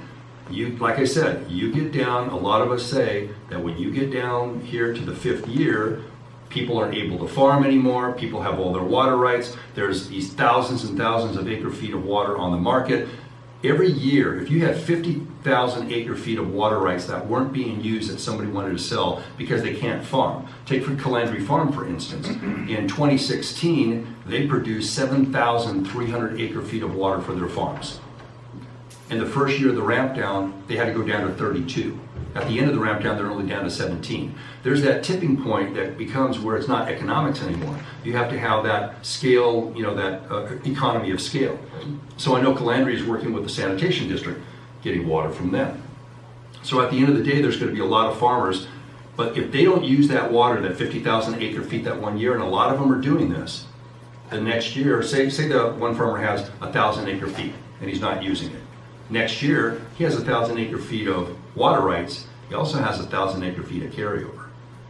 Speaker 5: Like I said, you get down, a lot of us say that when you get down here to the 5th year, people aren't able to farm anymore. People have all their water rights. There's these thousands and thousands of acre feet of water on the market. Every year, if you had 50,000 acre feet of water rights that weren't being used that somebody wanted to sell because they can't farm. Take for Calandry Farm, for instance. In 2016, they produced 7,300 acre feet of water for their farms. In the first year of the ramp down, they had to go down to 32. At the end of the ramp down, they're only down to 17. There's that tipping point that becomes where it's not economics anymore. You have to have that scale, that economy of scale. So I know Calandry is working with the sanitation district, getting water from them. So at the end of the day, there's going to be a lot of farmers, but if they don't use that water, that 50,000 acre feet that one year, and a lot of them are doing this, the next year, say the one farmer has 1,000 acre feet and he's not using it. Next year, he has 1,000 acre feet of water rights. He also has 1,000 acre feet of carryover.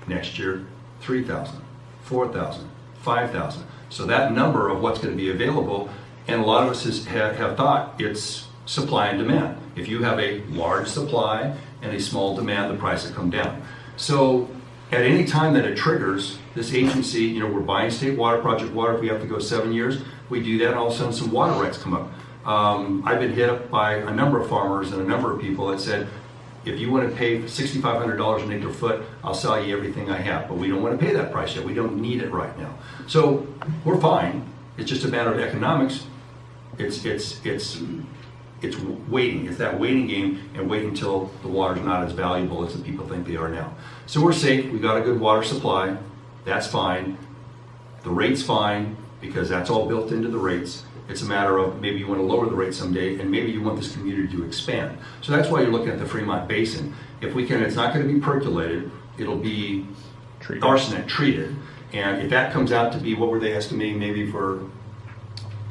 Speaker 5: Next year, 3,000, 4,000, 5,000. So that number of what's going to be available, and a lot of us have thought it's supply and demand. If you have a large supply and a small demand, the price will come down. So at any time that it triggers, this agency, we're buying state water project water. If we have to go 7 years, we do that, and all of a sudden some water rights come up. I've been hit up by a number of farmers and a number of people that said, if you want to pay $6,500 an acre foot, I'll sell you everything I have. But we don't want to pay that price yet. We don't need it right now. So we're fine. It's just a matter of economics. It's waiting. It's that waiting game and wait until the water's not as valuable as the people think they are now. So we're safe. We got a good water supply. That's fine. The rate's fine because that's all built into the rates. It's a matter of maybe you want to lower the rate someday, and maybe you want this community to expand. So that's why you're looking at the Fremont Basin. If we can, it's not going to be percolated. It'll be arsenic treated. And if that comes out to be, what were they estimating maybe for?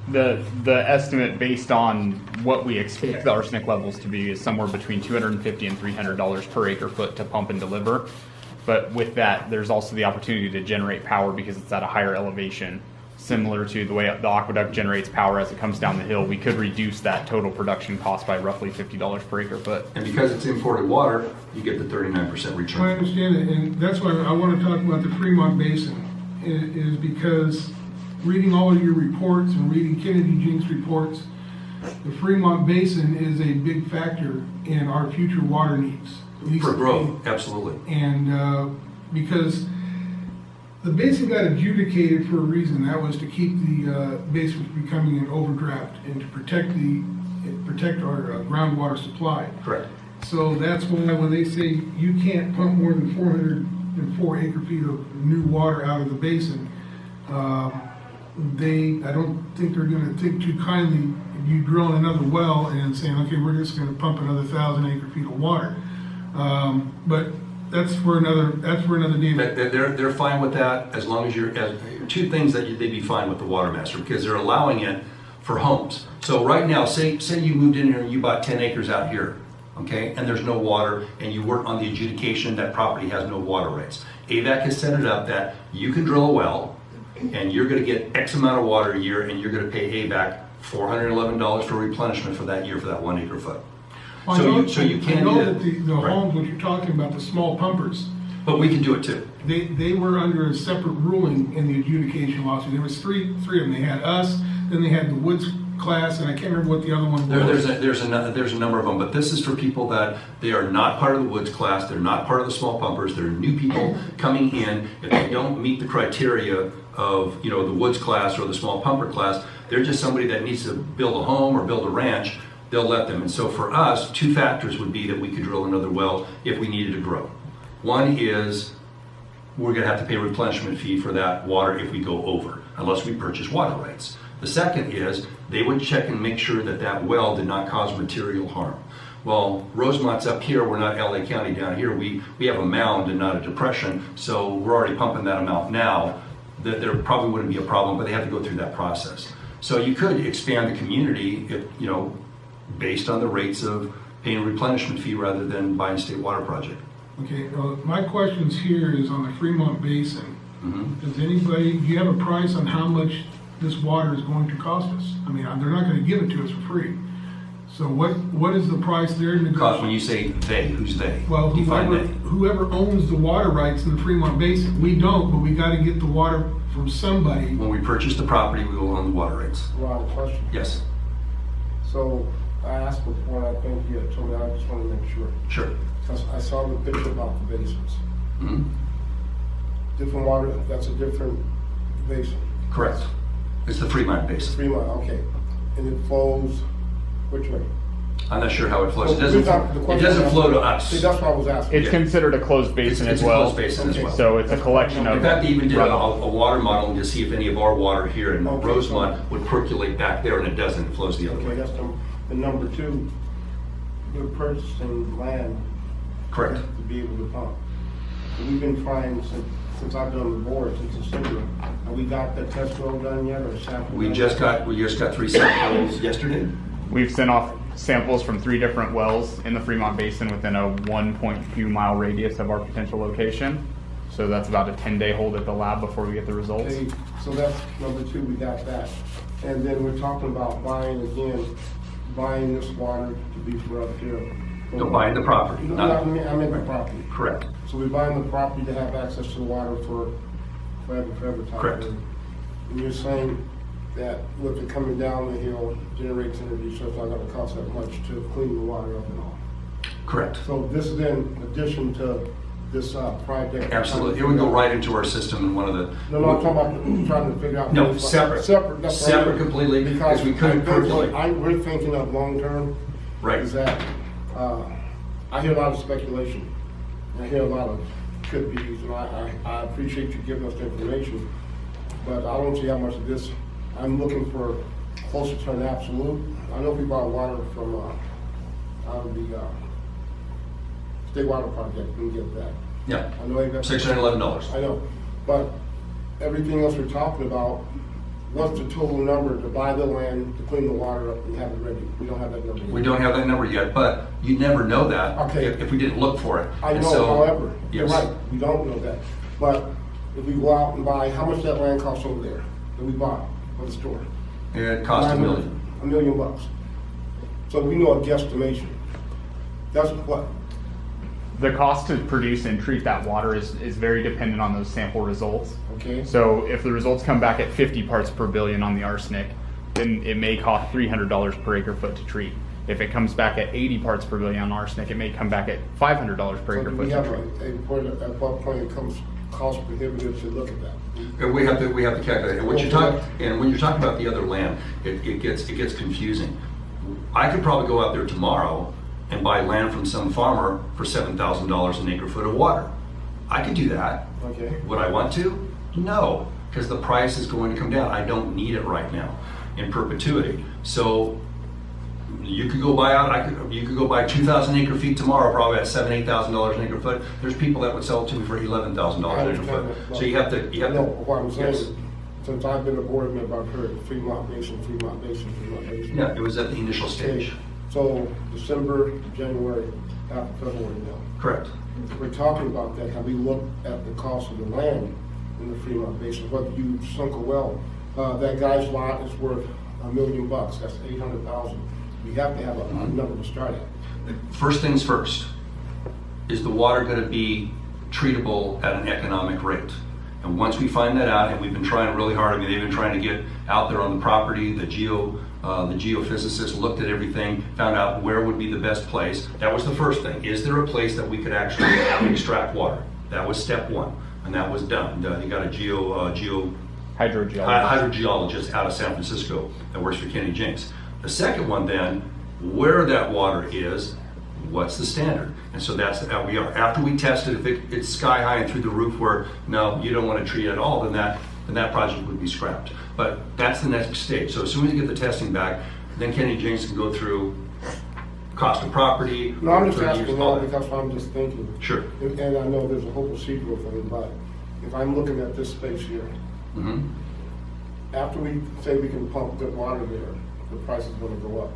Speaker 7: The estimate based on what we expect the arsenic levels to be is somewhere between $250 and $300 per acre foot to pump and deliver. But with that, there's also the opportunity to generate power because it's at a higher elevation. Similar to the way the aqueduct generates power as it comes down the hill, we could reduce that total production cost by roughly $50 per acre foot.
Speaker 5: And because it's imported water, you get the 39% return.
Speaker 3: I understand it, and that's why I want to talk about the Fremont Basin, is because reading all of your reports and reading Kennedy Jink's reports, the Fremont Basin is a big factor in our future water needs.
Speaker 5: For growth, absolutely.
Speaker 3: And because the basin got adjudicated for a reason. That was to keep the basin from becoming an overdraft and to protect our groundwater supply.
Speaker 5: Correct.
Speaker 3: So that's why when they say you can't pump more than 404 acre feet of new water out of the basin, I don't think they're going to think too kindly of you drilling another well and saying, okay, we're just going to pump another 1,000 acre feet of water. But that's for another day.
Speaker 5: They're fine with that as long as two things that they'd be fine with the water master because they're allowing it for homes. So right now, say you moved in here and you bought 10 acres out here okay, and there's no water, and you work on the adjudication that property has no water rights. AVAC has set it up that you can drill a well, and you're gonna get X amount of water a year, and you're gonna pay AVAC $411 for replenishment for that year for that 1 acre foot.
Speaker 3: I
Speaker 5: So
Speaker 3: know-
Speaker 5: you can't
Speaker 3: I know
Speaker 5: do
Speaker 3: that the
Speaker 5: Right.
Speaker 3: homes, what you're talking about, the small pumpers,
Speaker 5: But we can do it too.
Speaker 3: they were under a separate ruling in the adjudication lawsuit. There was three of them. They had us, then they had the Woods class, and I can't remember what the other one was.
Speaker 5: There's a number of them, but this is for people that they are not part of the Woods class, they're not part of the small pumpers, they're new people coming in. If they don't meet the criteria of, you know, the Woods class or the small pumper class, they're just somebody that needs to build a home or build a ranch, they'll let them. And so for us, 2 factors would be that we could drill another well if we needed to grow. One is we're gonna have to pay a replenishment fee for that water if we go over, unless we purchase water rights. The second is they would check and make sure that that well did not cause material harm. Well, Rosamond's up here, we're not LA County down here. We have a mound and not a depression, so we're already pumping that amount now. That there probably wouldn't be a problem, but they have to go through that process. So you could expand the community, if, you know, based on the rates of paying a replenishment fee rather than buying a state water project.
Speaker 3: Okay, my questions here is on the Fremont Basin.
Speaker 5: Mm-hmm.
Speaker 3: Do you have a price on how much this water is going to cost us? I mean, they're not gonna give it to us for free. So what is the price they're
Speaker 5: Cost, when
Speaker 3: negotiating?
Speaker 5: you say they, who's they?
Speaker 3: Well,
Speaker 5: Define they.
Speaker 3: whoever owns the water rights in the Fremont Basin, we don't, but we gotta get the water from somebody.
Speaker 5: When we purchase the property, we will own the water rights.
Speaker 8: Ron, question.
Speaker 5: Yes,
Speaker 8: So I asked before, and I think you had told me, I just want to make sure.
Speaker 5: sure.
Speaker 8: Because I saw the picture about the basins.
Speaker 5: Mhm.
Speaker 8: Different water, that's a different basin.
Speaker 5: Correct. It's the Fremont Basin.
Speaker 8: 3 mile, okay. And it flows which way?
Speaker 5: I'm not sure how it flows. It
Speaker 8: So,
Speaker 5: doesn't,
Speaker 8: the
Speaker 5: it
Speaker 8: question
Speaker 5: doesn't
Speaker 8: I
Speaker 5: flow to
Speaker 8: asked- See,
Speaker 5: us.
Speaker 8: that's what I was asking.
Speaker 7: It's considered a closed basin
Speaker 5: It's
Speaker 7: as
Speaker 5: a
Speaker 7: well.
Speaker 5: closed basin as
Speaker 8: Okay.
Speaker 5: well.
Speaker 7: So it's a collection of.
Speaker 5: In fact, they even did a
Speaker 7: runoff.
Speaker 5: water modeling to see if any of our water here in
Speaker 8: Okay.
Speaker 5: Rosamond would percolate back there, and it doesn't. It flows the other
Speaker 8: Okay,
Speaker 5: way.
Speaker 8: that's the number 2. You're purchasing land
Speaker 5: Correct.
Speaker 8: to be able to pump. We've been trying since I've done the board, since December. Have we got the test well done yet, or sample?
Speaker 5: We
Speaker 8: done?
Speaker 5: just got 3 samples yesterday.
Speaker 7: We've sent off samples from 3 different wells in the Fremont Basin within a 1.2 mile radius of our potential location. So that's about a 10-day hold at the lab before we get the results.
Speaker 8: Okay, so that's number 2, we got that. And then we're talking about buying this water to be for up here.
Speaker 5: No, buying the property,
Speaker 8: No,
Speaker 5: not-
Speaker 8: I mean the property.
Speaker 5: Correct.
Speaker 8: So we're buying the property to have access to the water for forever time.
Speaker 5: Correct.
Speaker 8: period. And you're saying that with it coming down the hill, generates energy, so it's not gonna cost that much to clean the water up and all.
Speaker 5: Correct.
Speaker 8: So this is in addition to this project?
Speaker 5: Absolutely. It would go right into our system in one of the.
Speaker 8: No, I'm talking about trying to figure out.
Speaker 5: No, separate.
Speaker 8: Separate, that's what I
Speaker 5: Separate
Speaker 8: mean.
Speaker 5: completely, because we couldn't percolate.
Speaker 8: We're thinking of long-term.
Speaker 5: Right.
Speaker 8: Is that, I hear a lot of speculation. I hear a lot of could be's, and I appreciate you giving us the information, but I don't see how much of this, I'm looking for closer to an absolute. I know we bought water from, out of the, state water project, we get that.
Speaker 5: Yeah,
Speaker 8: I know they've
Speaker 5: $611.
Speaker 8: I know, but everything else we're talking about, what's the total number to buy the land, to clean the water up and have it ready? We don't have that number yet.
Speaker 5: We don't have that number yet, but you never know that
Speaker 8: Okay.
Speaker 5: if we didn't look for it.
Speaker 8: I
Speaker 5: And
Speaker 8: know,
Speaker 5: so-
Speaker 8: however, you're
Speaker 5: Yes.
Speaker 8: right, we don't know that. But if we go out and buy, how much that land costs over there that we bought for the store?
Speaker 5: It cost $1 million.
Speaker 8: $1 million. So we know a guesstimation. That's what,
Speaker 7: The cost to produce and treat that water is very dependent on those sample results.
Speaker 8: okay?
Speaker 7: So if the results come back at 50 parts per billion on the arsenic, then it may cost $300 per acre foot to treat. If it comes back at 80 parts per billion on arsenic, it may come back at $500 per
Speaker 8: So
Speaker 7: acre
Speaker 8: do
Speaker 7: foot
Speaker 8: we
Speaker 7: to
Speaker 8: have
Speaker 7: treat.
Speaker 8: at what point it comes cost prohibitive to look at that?
Speaker 5: We have to calculate it. And when you're talking about the other land, it gets confusing. I could probably go out there tomorrow and buy land from some farmer for $7,000 an acre foot of water. I could do that.
Speaker 8: Okay.
Speaker 5: Would I want to? No, because the price is going to come down. I don't need it right now in perpetuity. So you could go buy you could go buy 2,000 acre feet tomorrow, probably at $7,000, $8,000 an acre foot. There's people that would sell it to me for $11,000 an acre foot. So you have to.
Speaker 8: No, what I'm saying
Speaker 5: Yes.
Speaker 8: is, since I've been a board member, I've heard Fremont Basin.
Speaker 5: Yeah, it was at the initial stage.
Speaker 8: So So December, January, after February now.
Speaker 5: Correct.
Speaker 8: We're talking about that. Have we looked at the cost of the land in the Fremont Basin? Whether you sunk a well, that guy's lot is worth $1 million. That's $800,000. We have to have a number to start at.
Speaker 5: First things first, is the water going to be treatable at an economic rate? And once we find that out, and we've been trying really hard, I mean, they've been trying to get out there on the property, the geophysicists looked at everything, found out where would be the best place. That was the first thing. Is there a place that we could actually extract water? That was step one, and that was done. They got a hydrogeologist out of San Francisco that works for Kenny Jenks. The second one then, where that water is, what's the standard? And so that's how we are. After we test it, if it's sky high and through the roof where, no, you don't want to treat it at all, then that project would be scrapped. But that's the next stage. So as soon as you get the testing back, then Kenny Jenks can go through cost of property.
Speaker 8: No, I'm just asking now because I'm just thinking.
Speaker 5: Sure.
Speaker 8: And I know there's a whole procedural thing, but if I'm looking at this space here,
Speaker 5: Mm-hmm.
Speaker 8: after we say we can pump good water there, the price is going to go up.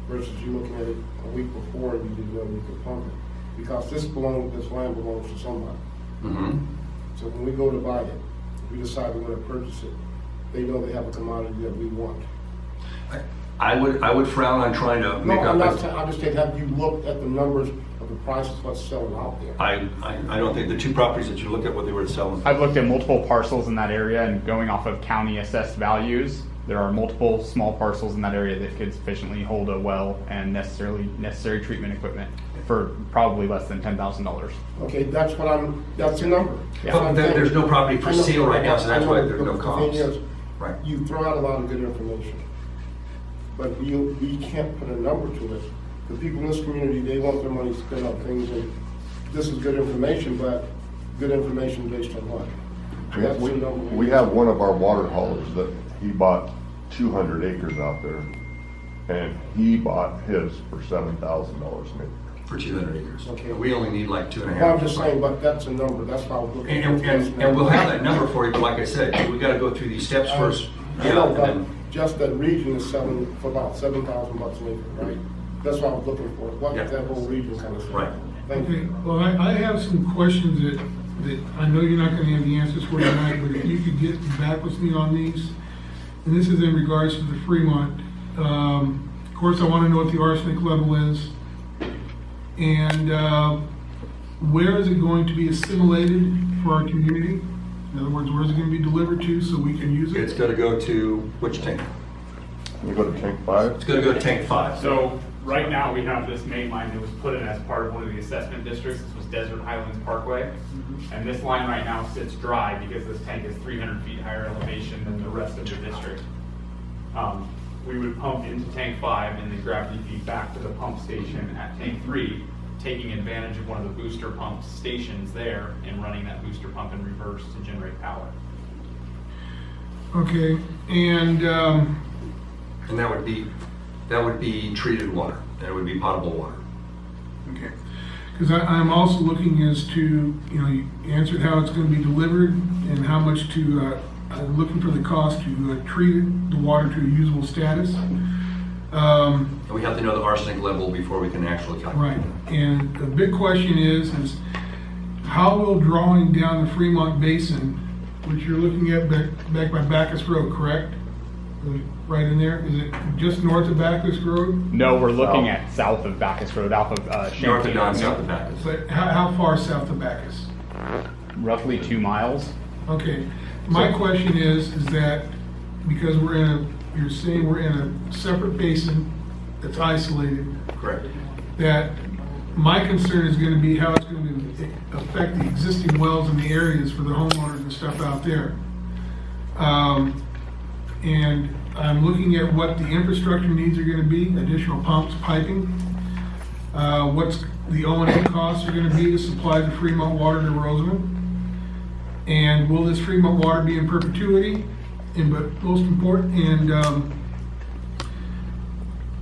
Speaker 8: Versus you looking at it a week before and you didn't know you could pump it. Because this land belongs to somebody.
Speaker 5: Mm-hmm.
Speaker 8: So when we go to buy it, if we decide we're going to purchase it, they know they have a commodity that we want.
Speaker 5: I would frown on trying to make
Speaker 8: No, I'm
Speaker 5: up.
Speaker 8: just saying, have you looked at the numbers of the prices, what's selling out there?
Speaker 5: I don't think the two properties that you look at what they were selling.
Speaker 7: I've looked at multiple parcels in that area, and going off of county assessed values, there are multiple small parcels in that area that could sufficiently hold a well and necessary treatment equipment for probably less than $10,000.
Speaker 8: Okay, that's the number.
Speaker 5: Yeah. There's no property for sale right now, so that's why there's no
Speaker 8: The
Speaker 5: comps.
Speaker 8: thing is,
Speaker 5: Right.
Speaker 8: you throw out a lot of good information, but you can't put a number to it. The people in this community, they want their money spent on things, and this is good information, but good information based on what? That's the number.
Speaker 9: We have one of our water haulers that he bought 200 acres out there, and he bought his for $7,000 an acre.
Speaker 5: For 200 acres.
Speaker 8: Okay.
Speaker 5: We only need like 2.5.
Speaker 8: Well, I'm just saying, but that's a number, that's how I'm looking at it.
Speaker 5: And we'll have that number for you, but like I said, we gotta go through these steps first.
Speaker 8: I know,
Speaker 5: and
Speaker 8: but
Speaker 5: then-
Speaker 8: just that region is selling for about $7,000 an acre, right? That's what I was looking for, what
Speaker 5: Yeah.
Speaker 8: that whole region kind of thing.
Speaker 5: Right.
Speaker 8: Thank
Speaker 3: Okay,
Speaker 8: you.
Speaker 3: well, I have some questions that I know you're not gonna have the answers for tonight, but if you could get back with me on these. And this is in regards to the Fremont. Of course, I wanna know what the arsenic level is. And, where is it going to be assimilated for our community? In other words, where is it gonna be delivered to so we can use
Speaker 5: It's
Speaker 3: it?
Speaker 5: gonna go to which tank?
Speaker 9: We go to tank 5.
Speaker 5: It's gonna go to tank 5.
Speaker 7: So right now, we have this main line that was put in as part of one of the assessment districts. This was Desert Highlands Parkway. And this line right now sits dry because this tank is 300 feet higher elevation than the rest of the district. We would pump into tank 5 and then gravity feed back to the pump station at tank 3, taking advantage of one of the booster pump stations there and running that booster pump in reverse to generate power.
Speaker 3: Okay, and,
Speaker 5: And that would be treated water. That would be potable water.
Speaker 3: okay. Because I'm also looking as to, you answered how it's going to be delivered and how much to, I'm looking for the cost to treat the water to a usable status.
Speaker 5: And we have to know the arsenic level before we can actually calculate.
Speaker 3: Right, and the big question is how will drawing down the Fremont Basin, which you're looking at back by Bacchus Road, correct? Right in there, is it just north of Bacchus Road?
Speaker 7: No, we're looking at south of Bacchus Road, off of Champaign.
Speaker 5: North of Don, south of Bacchus.
Speaker 3: But how far south of Bacchus?
Speaker 7: Roughly 2 miles.
Speaker 3: Okay, my question is that because you're saying we're in a separate basin that's isolated,
Speaker 5: Correct.
Speaker 3: that my concern is gonna be how it's going to affect the existing wells in the areas for the homeowners and stuff out there. And I'm looking at what the infrastructure needs are gonna be, additional pumps, piping. What's the O&M costs are gonna be to supply the Fremont water to Rosamond. And will this Fremont water be in perpetuity? But most important,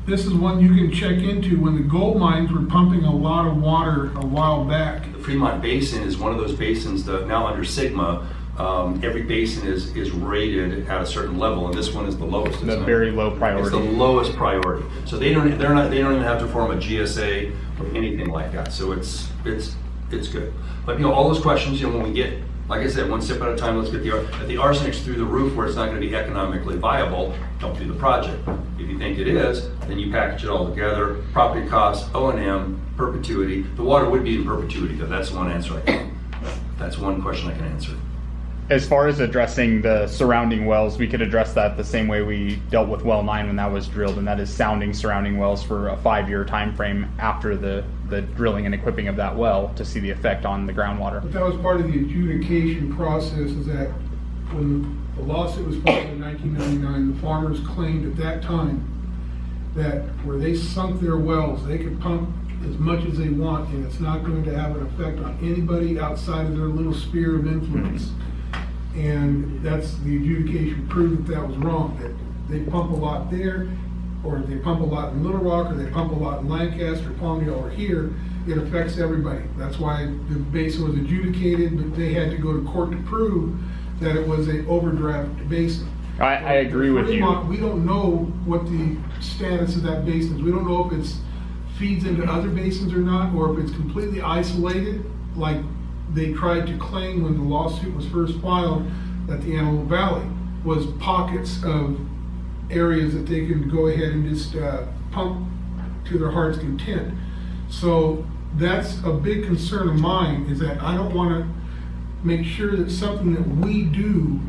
Speaker 3: this is one you can check into. When the gold mines were pumping a lot of water a while back.
Speaker 5: The Fremont Basin is one of those basins that now under Sigma, every basin is rated at a certain level, and this one is the lowest.
Speaker 7: The
Speaker 5: isn't it?
Speaker 7: very low
Speaker 5: It's
Speaker 7: priority.
Speaker 5: the lowest priority. So they don't even have to form a GSA or anything like that. So it's good. But all those questions, when we get, like I said, one step at a time, let's get if the arsenic's through the roof where it's not going to be economically viable, don't do the project. If you think it is, then you package it all together, property costs, O&M, perpetuity. The water would be in perpetuity, though. That's one answer I can. That's one question I can answer.
Speaker 7: As far as addressing the surrounding wells, we could address that the same way we dealt with well 9 when that was drilled, and that is sounding surrounding wells for a 5-year time frame after the drilling and equipping of that well to see the effect on the groundwater.
Speaker 3: But that was part of the adjudication process, is that when the lawsuit was filed in 1999, the farmers claimed at that time that where they sunk their wells, they could pump as much as they want, and it's not going to have an effect on anybody outside of their little sphere of influence. And that's the adjudication proved that was wrong, that they pump a lot there, or they pump a lot in Little Rock, or they pump a lot in Lancaster, Palmdale, or here. It affects everybody. That's why the basin was adjudicated, but they had to go to court to prove that it was an overdraft basin.
Speaker 7: I agree with you.
Speaker 3: Fremont, we don't know what the status of that basin is. We don't know if it feeds into other basins or not, or if it's completely isolated, like they tried to claim when the lawsuit was first filed, that the Antelope Valley was pockets of areas that they can go ahead and just pump to their heart's content. So that's a big concern of mine, is that I don't want to make sure that something that we do,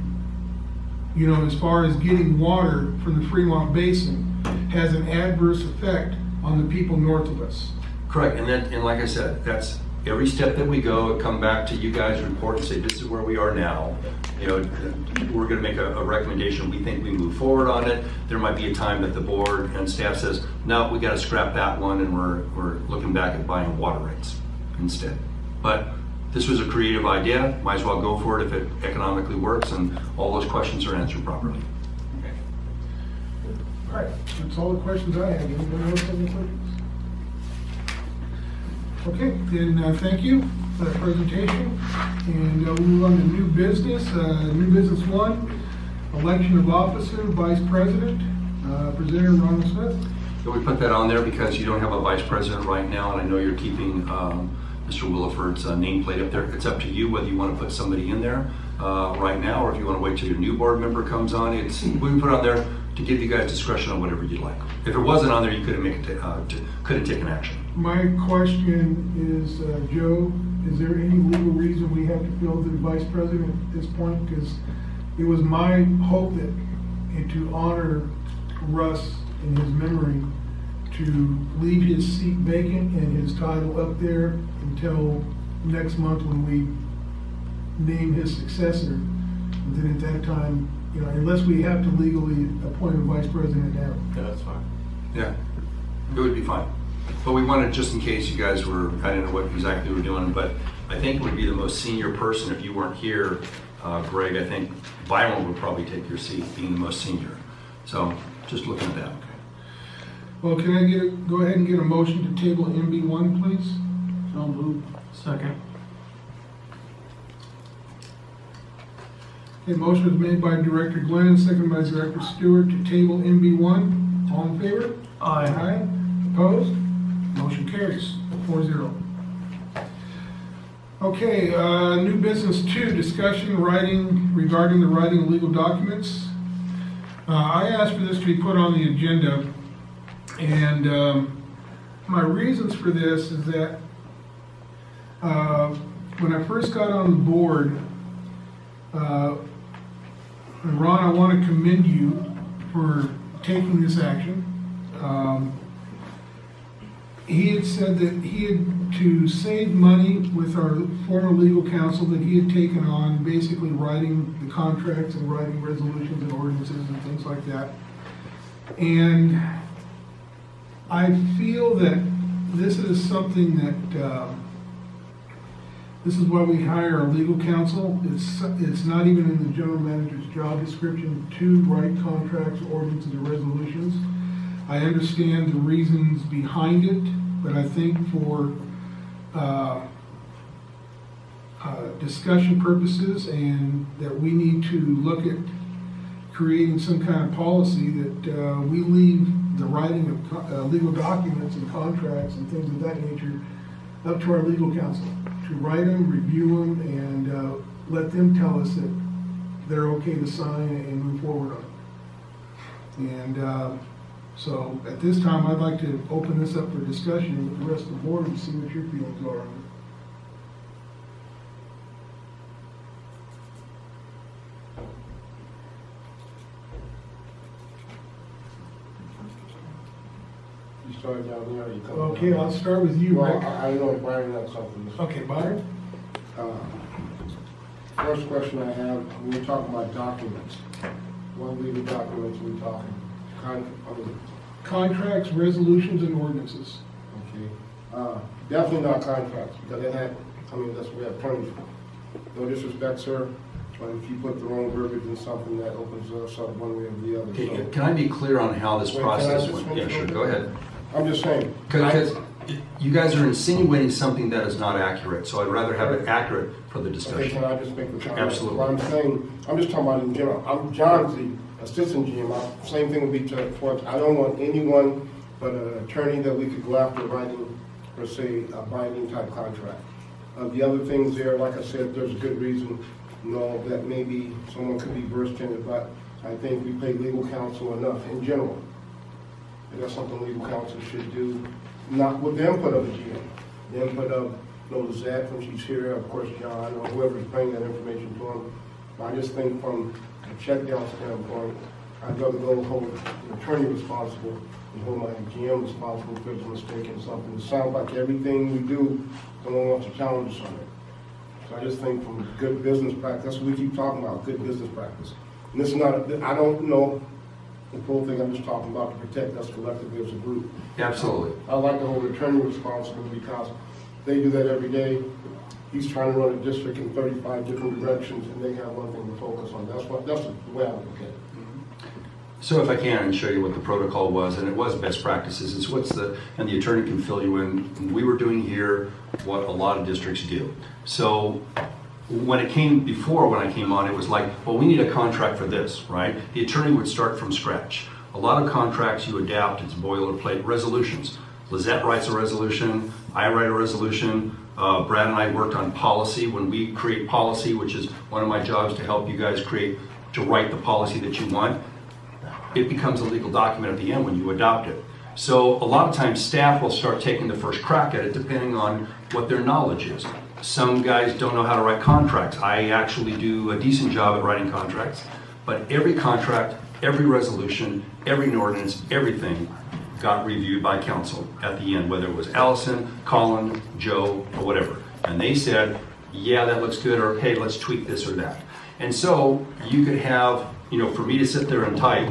Speaker 3: as far as getting water from the Fremont Basin, has an adverse effect on the people north of us.
Speaker 5: Correct, and like I said, that's every step that we go, come back to you guys, report and say, this is where we are now. We're going to make a recommendation. We think we move forward on it. There might be a time that the board and staff says, no, we got to scrap that one, and we're looking back at buying water rights instead. But this was a creative idea. Might as well go for it if it economically works, and all those questions are answered properly.
Speaker 3: All right, that's all the questions I have. Anybody else have any questions? Okay, then thank you for that presentation. And we'll move on to new business. New business 1, election of officer, vice president. Presenter Ronald Smith.
Speaker 5: So we put that on there because you don't have a vice president right now, and I know you're keeping Mr. Williford's nameplate up there. It's up to you whether you want to put somebody in there right now, or if you want to wait till your new board member comes on. We put it on there to give you guys discretion on whatever you'd like. If it wasn't on there, you couldn't take an action.
Speaker 3: My question is, Joe, is there any legal reason we have to fill the vice president at this point? Because it was my hope that, and to honor Russ in his memory, to leave his seat vacant and his title up there until next month when we name his successor. And then at that time, unless we have to legally appoint a vice president now.
Speaker 2: Yeah, that's fine.
Speaker 5: Yeah, it would be fine. But we wanted, just in case you guys were, I didn't know what exactly we were doing, but I think it would be the most senior person if you weren't here, Greg. I think Byron would probably take your seat, being the most senior. So just looking at that.
Speaker 3: Well, can I go ahead and get a motion to table MB1, please?
Speaker 2: So moved. Second.
Speaker 3: Okay, motion was made by Director Glennon, seconded by Director Stewart to table MB1. All in favor?
Speaker 2: Aye.
Speaker 3: Aye. Opposed? Motion carries 4-0. Okay, new business 2, discussion regarding the writing of legal documents. I asked for this to be put on the agenda, and my reasons for this is that when I first got on the board, and Ron, I want to commend you for taking this action. He had said that he had, to save money with our former legal counsel, that he had taken on basically writing the contracts and writing resolutions and ordinances and things like that. And I feel that this is something that, this is why we hire our legal counsel. It's not even in the general manager's job description to write contracts, ordinances, and resolutions. I understand the reasons behind it, but I think for discussion purposes, and that we need to look at creating some kind of policy that we leave the writing of legal documents and contracts and things of that nature up to our legal counsel to write them, review them, and let them tell us that they're okay to sign and move forward on it. And so at this time, I'd like to open this up for discussion with the rest of the board and see what your feelings are on it.
Speaker 8: You started down there, you come
Speaker 3: Okay,
Speaker 8: down.
Speaker 3: I'll start with you,
Speaker 8: Well,
Speaker 3: Rick.
Speaker 8: I know Byron has something.
Speaker 3: Okay, Byron?
Speaker 8: First question I have, when we're talking about documents, what legal documents are we talking?
Speaker 3: Contracts, resolutions, and ordinances.
Speaker 8: Okay. Definitely not contracts, because that's what we have attorneys for. No disrespect, sir, but if you put the wrong verbiage in something, that opens us up one way or the other.
Speaker 5: Okay,
Speaker 8: So-
Speaker 5: can I be clear on how this
Speaker 8: Wait, can I
Speaker 5: process
Speaker 8: just
Speaker 5: went?
Speaker 8: finish
Speaker 5: Yeah, sure,
Speaker 8: real
Speaker 5: go
Speaker 8: quick?
Speaker 5: ahead.
Speaker 8: I'm just saying.
Speaker 5: Because you guys are insinuating something that is not accurate, so I'd rather have it accurate for the
Speaker 8: Okay,
Speaker 5: discussion.
Speaker 8: can I just make the comment?
Speaker 5: Absolutely.
Speaker 8: What I'm saying, I'm just talking about in general. John's the assistant GM. Same thing would be for, I don't want anyone but an attorney that we could go after writing, per se, a binding type contract. The other things there, like I said, there's a good reason, that maybe someone could be versed in it, but I think we pay legal counsel enough in general. And that's something legal counsel should do, not with the input of the GM, the input of, Lizette when she's here, of course, John, or whoever's bringing that information to them. I just think from a check down standpoint, I'd rather go hold the attorney responsible and hold my GM responsible if there's a mistake in something. It sounds like everything we do, someone wants to challenge us on it. So I just think from good business practice, that's what we keep talking about, good business practice. And this is not, I don't know the full thing, I'm just talking about to protect us collectively as a group.
Speaker 5: Absolutely.
Speaker 8: I like to hold the attorney responsible because they do that every day. He's trying to run a district in 35 different directions, and they have one thing to focus on. That's the way I look at it.
Speaker 5: So if I can show you what the protocol was, and it was best practices, it's and the attorney can fill you in, we were doing here what a lot of districts do. So when I came on, it was like, well, we need a contract for this, right? The attorney would start from scratch. A lot of contracts you adapt, it's boilerplate resolutions. Lizette writes a resolution, I write a resolution, Brad and I worked on policy. When we create policy, which is one of my jobs to help you guys to write the policy that you want, it becomes a legal document at the end when you adopt it. So a lot of times staff will start taking the first crack at it depending on what their knowledge is. Some guys don't know how to write contracts. I actually do a decent job at writing contracts, but every contract, every resolution, every ordinance, everything got reviewed by council at the end, whether it was Allison, Colin, Joe, or whatever. And they said, yeah, that looks good, or hey, let's tweak this or that. And so you could have, for me to sit there and type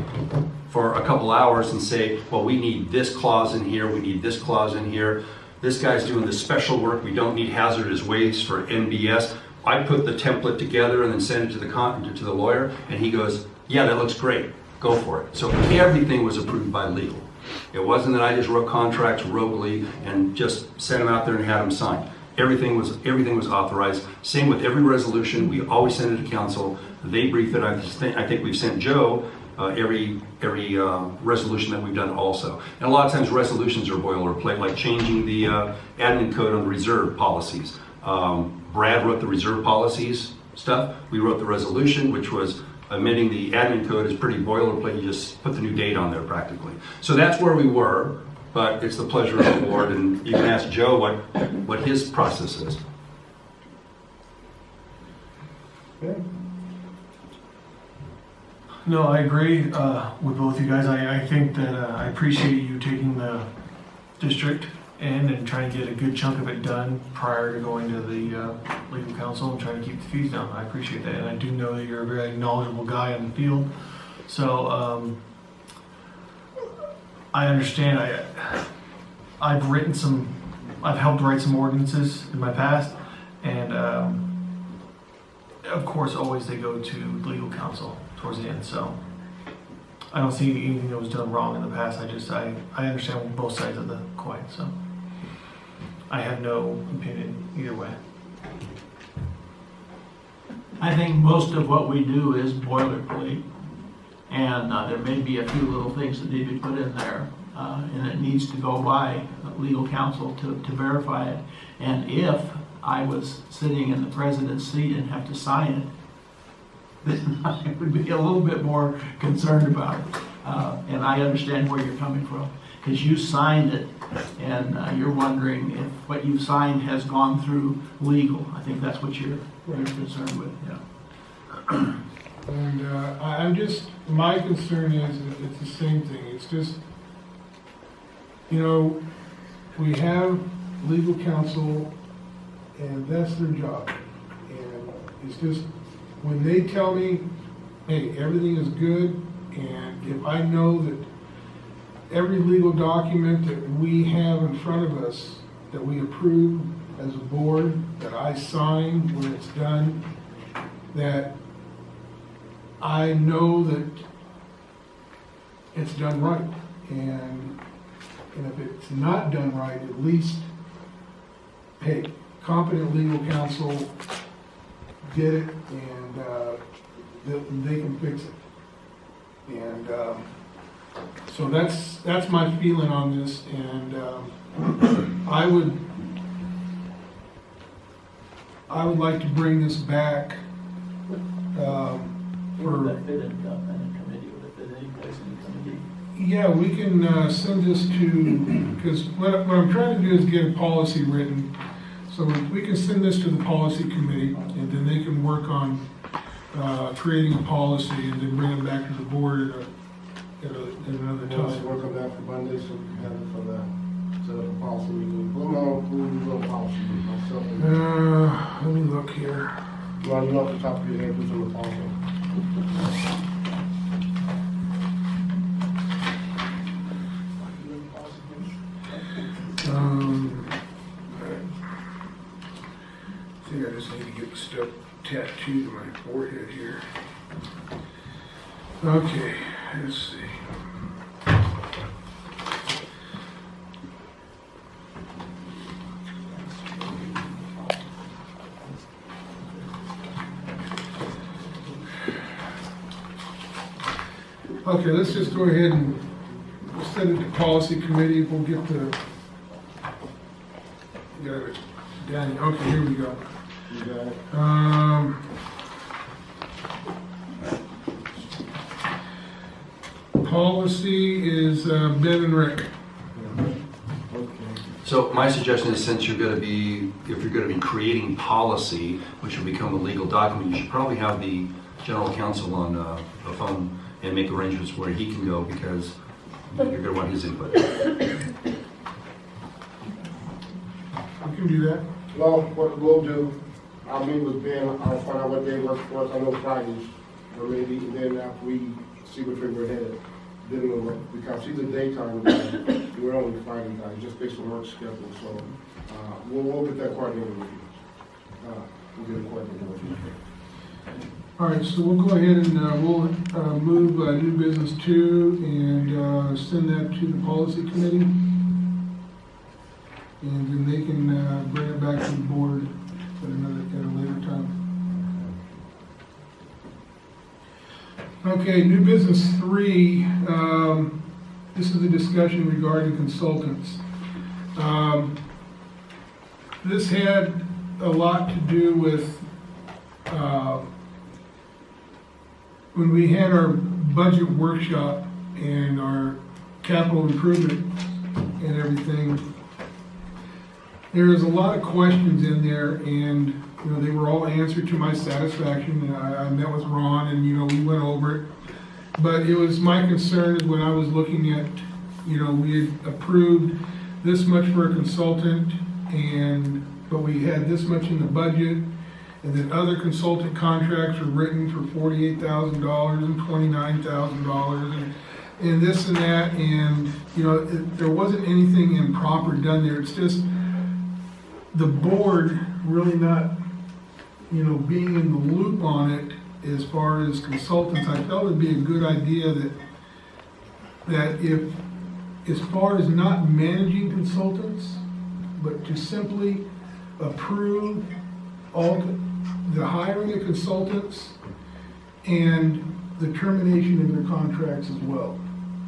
Speaker 5: for a couple hours and say, well, we need this clause in here, we need this clause in here. This guy's doing the special work, we don't need hazardous waste for NBS. I put the template together and then send it to the lawyer, and he goes, yeah, that looks great, go for it. So everything was approved by legal. It wasn't that I just wrote contracts roguely and just sent them out there and had them signed. Everything was authorized. Same with every resolution. We always send it to council. They brief it. I think we've sent Joe every resolution that we've done also. And a lot of times resolutions are boilerplate, like changing the admin code on the reserve policies. Brad wrote the reserve policies stuff. We wrote the resolution, which was amending the admin code is pretty boilerplate. You just put the new date on there practically. So that's where we were, but it's the pleasure of the board, and you can ask Joe what his process is.
Speaker 8: Okay.
Speaker 10: No, I agree with both you guys. I think that I appreciate you taking the district in and trying to get a good chunk of it done prior to going to the legal counsel and trying to keep the fees down. I appreciate that, and I do know that you're a very knowledgeable guy in the field. So I understand. I've helped write some ordinances in my past, and of course, always they go to legal counsel towards the end. So I don't see anything that was done wrong in the past. I understand both sides of the coin. So I have no opinion either way.
Speaker 11: I think most of what we do is boilerplate, and there may be a few little things that need to be put in there, and it needs to go by legal counsel to verify it. And if I was sitting in the president's seat and have to sign it, then I would be a little bit more concerned about it. And I understand where you're coming from, because you signed it, and you're wondering if what you've signed has gone through legal. I think that's what you're concerned with, yeah.
Speaker 3: And I'm just, my concern is that it's the same thing. It's just, you know, we have legal counsel, and that's their job. And it's just, when they tell me, hey, everything is good, and if I know that every legal document that we have in front of us that we approve as a board, that I sign when it's done, that I know that it's done right. And if it's not done right, at least, hey, competent legal counsel get it, and they can fix it. And so that's my feeling on this, and I would like to bring this back
Speaker 11: Would that fit in a committee? Would it fit any place in the committee?
Speaker 3: Yeah, we can send this to, because what I'm trying to do is get a policy written. So we can send this to the policy committee, and then they can work on creating a policy, and then bring it back to the board at another
Speaker 8: Let's
Speaker 3: time.
Speaker 8: work on that for Monday, so we can have it for the, set up a policy meeting. We'll policy meeting myself.
Speaker 3: Let me look here.
Speaker 8: Well, you know off the top of your head, who's on the policy?
Speaker 3: I think I just need to get the stuff tattooed to my forehead here. Okay, let's see. Okay, let's just go ahead and send it to policy committee. We'll get the, got it, Danny. Okay, here we go.
Speaker 8: You got it?
Speaker 3: Policy is Ben and Rick.
Speaker 8: Okay.
Speaker 5: So my suggestion is, since you're going to be, if you're going to be creating policy, which will become a legal document, you should probably have the general counsel on the phone and make arrangements where he can go, because you're going to want his input.
Speaker 3: We can do that.
Speaker 8: Well, what we'll do, I'll meet with Ben, I'll find out what day works for us. I know Fridays, or maybe, and then after we see which way we're headed, then we'll, because he's a daytime guy, we're only Friday guys, just based on work schedule, so, we'll get that coordinated with you. We'll get it coordinated with you.
Speaker 3: All right, so we'll go ahead and we'll move new business 2 and send that to the policy committee. And then they can bring it back to the board at a later time. Okay, new business 3. This is a discussion regarding consultants. This had a lot to do with when we had our budget workshop and our capital improvement and everything. There is a lot of questions in there, and you know, they were all answered to my satisfaction. And I met with Ron, and you know, we went over it. But it was my concern is when I was looking at, you know, we had approved this much for a consultant, but we had this much in the budget, and then other consultant contracts were written for $48,000 and $29,000 and this and that, and you know, there wasn't anything improper done there. It's just the board really not, you know, being in the loop on it as far as consultants. I felt it'd be a good idea that if, as far as not managing consultants, but to simply approve all the hiring of consultants and the termination of their contracts as well.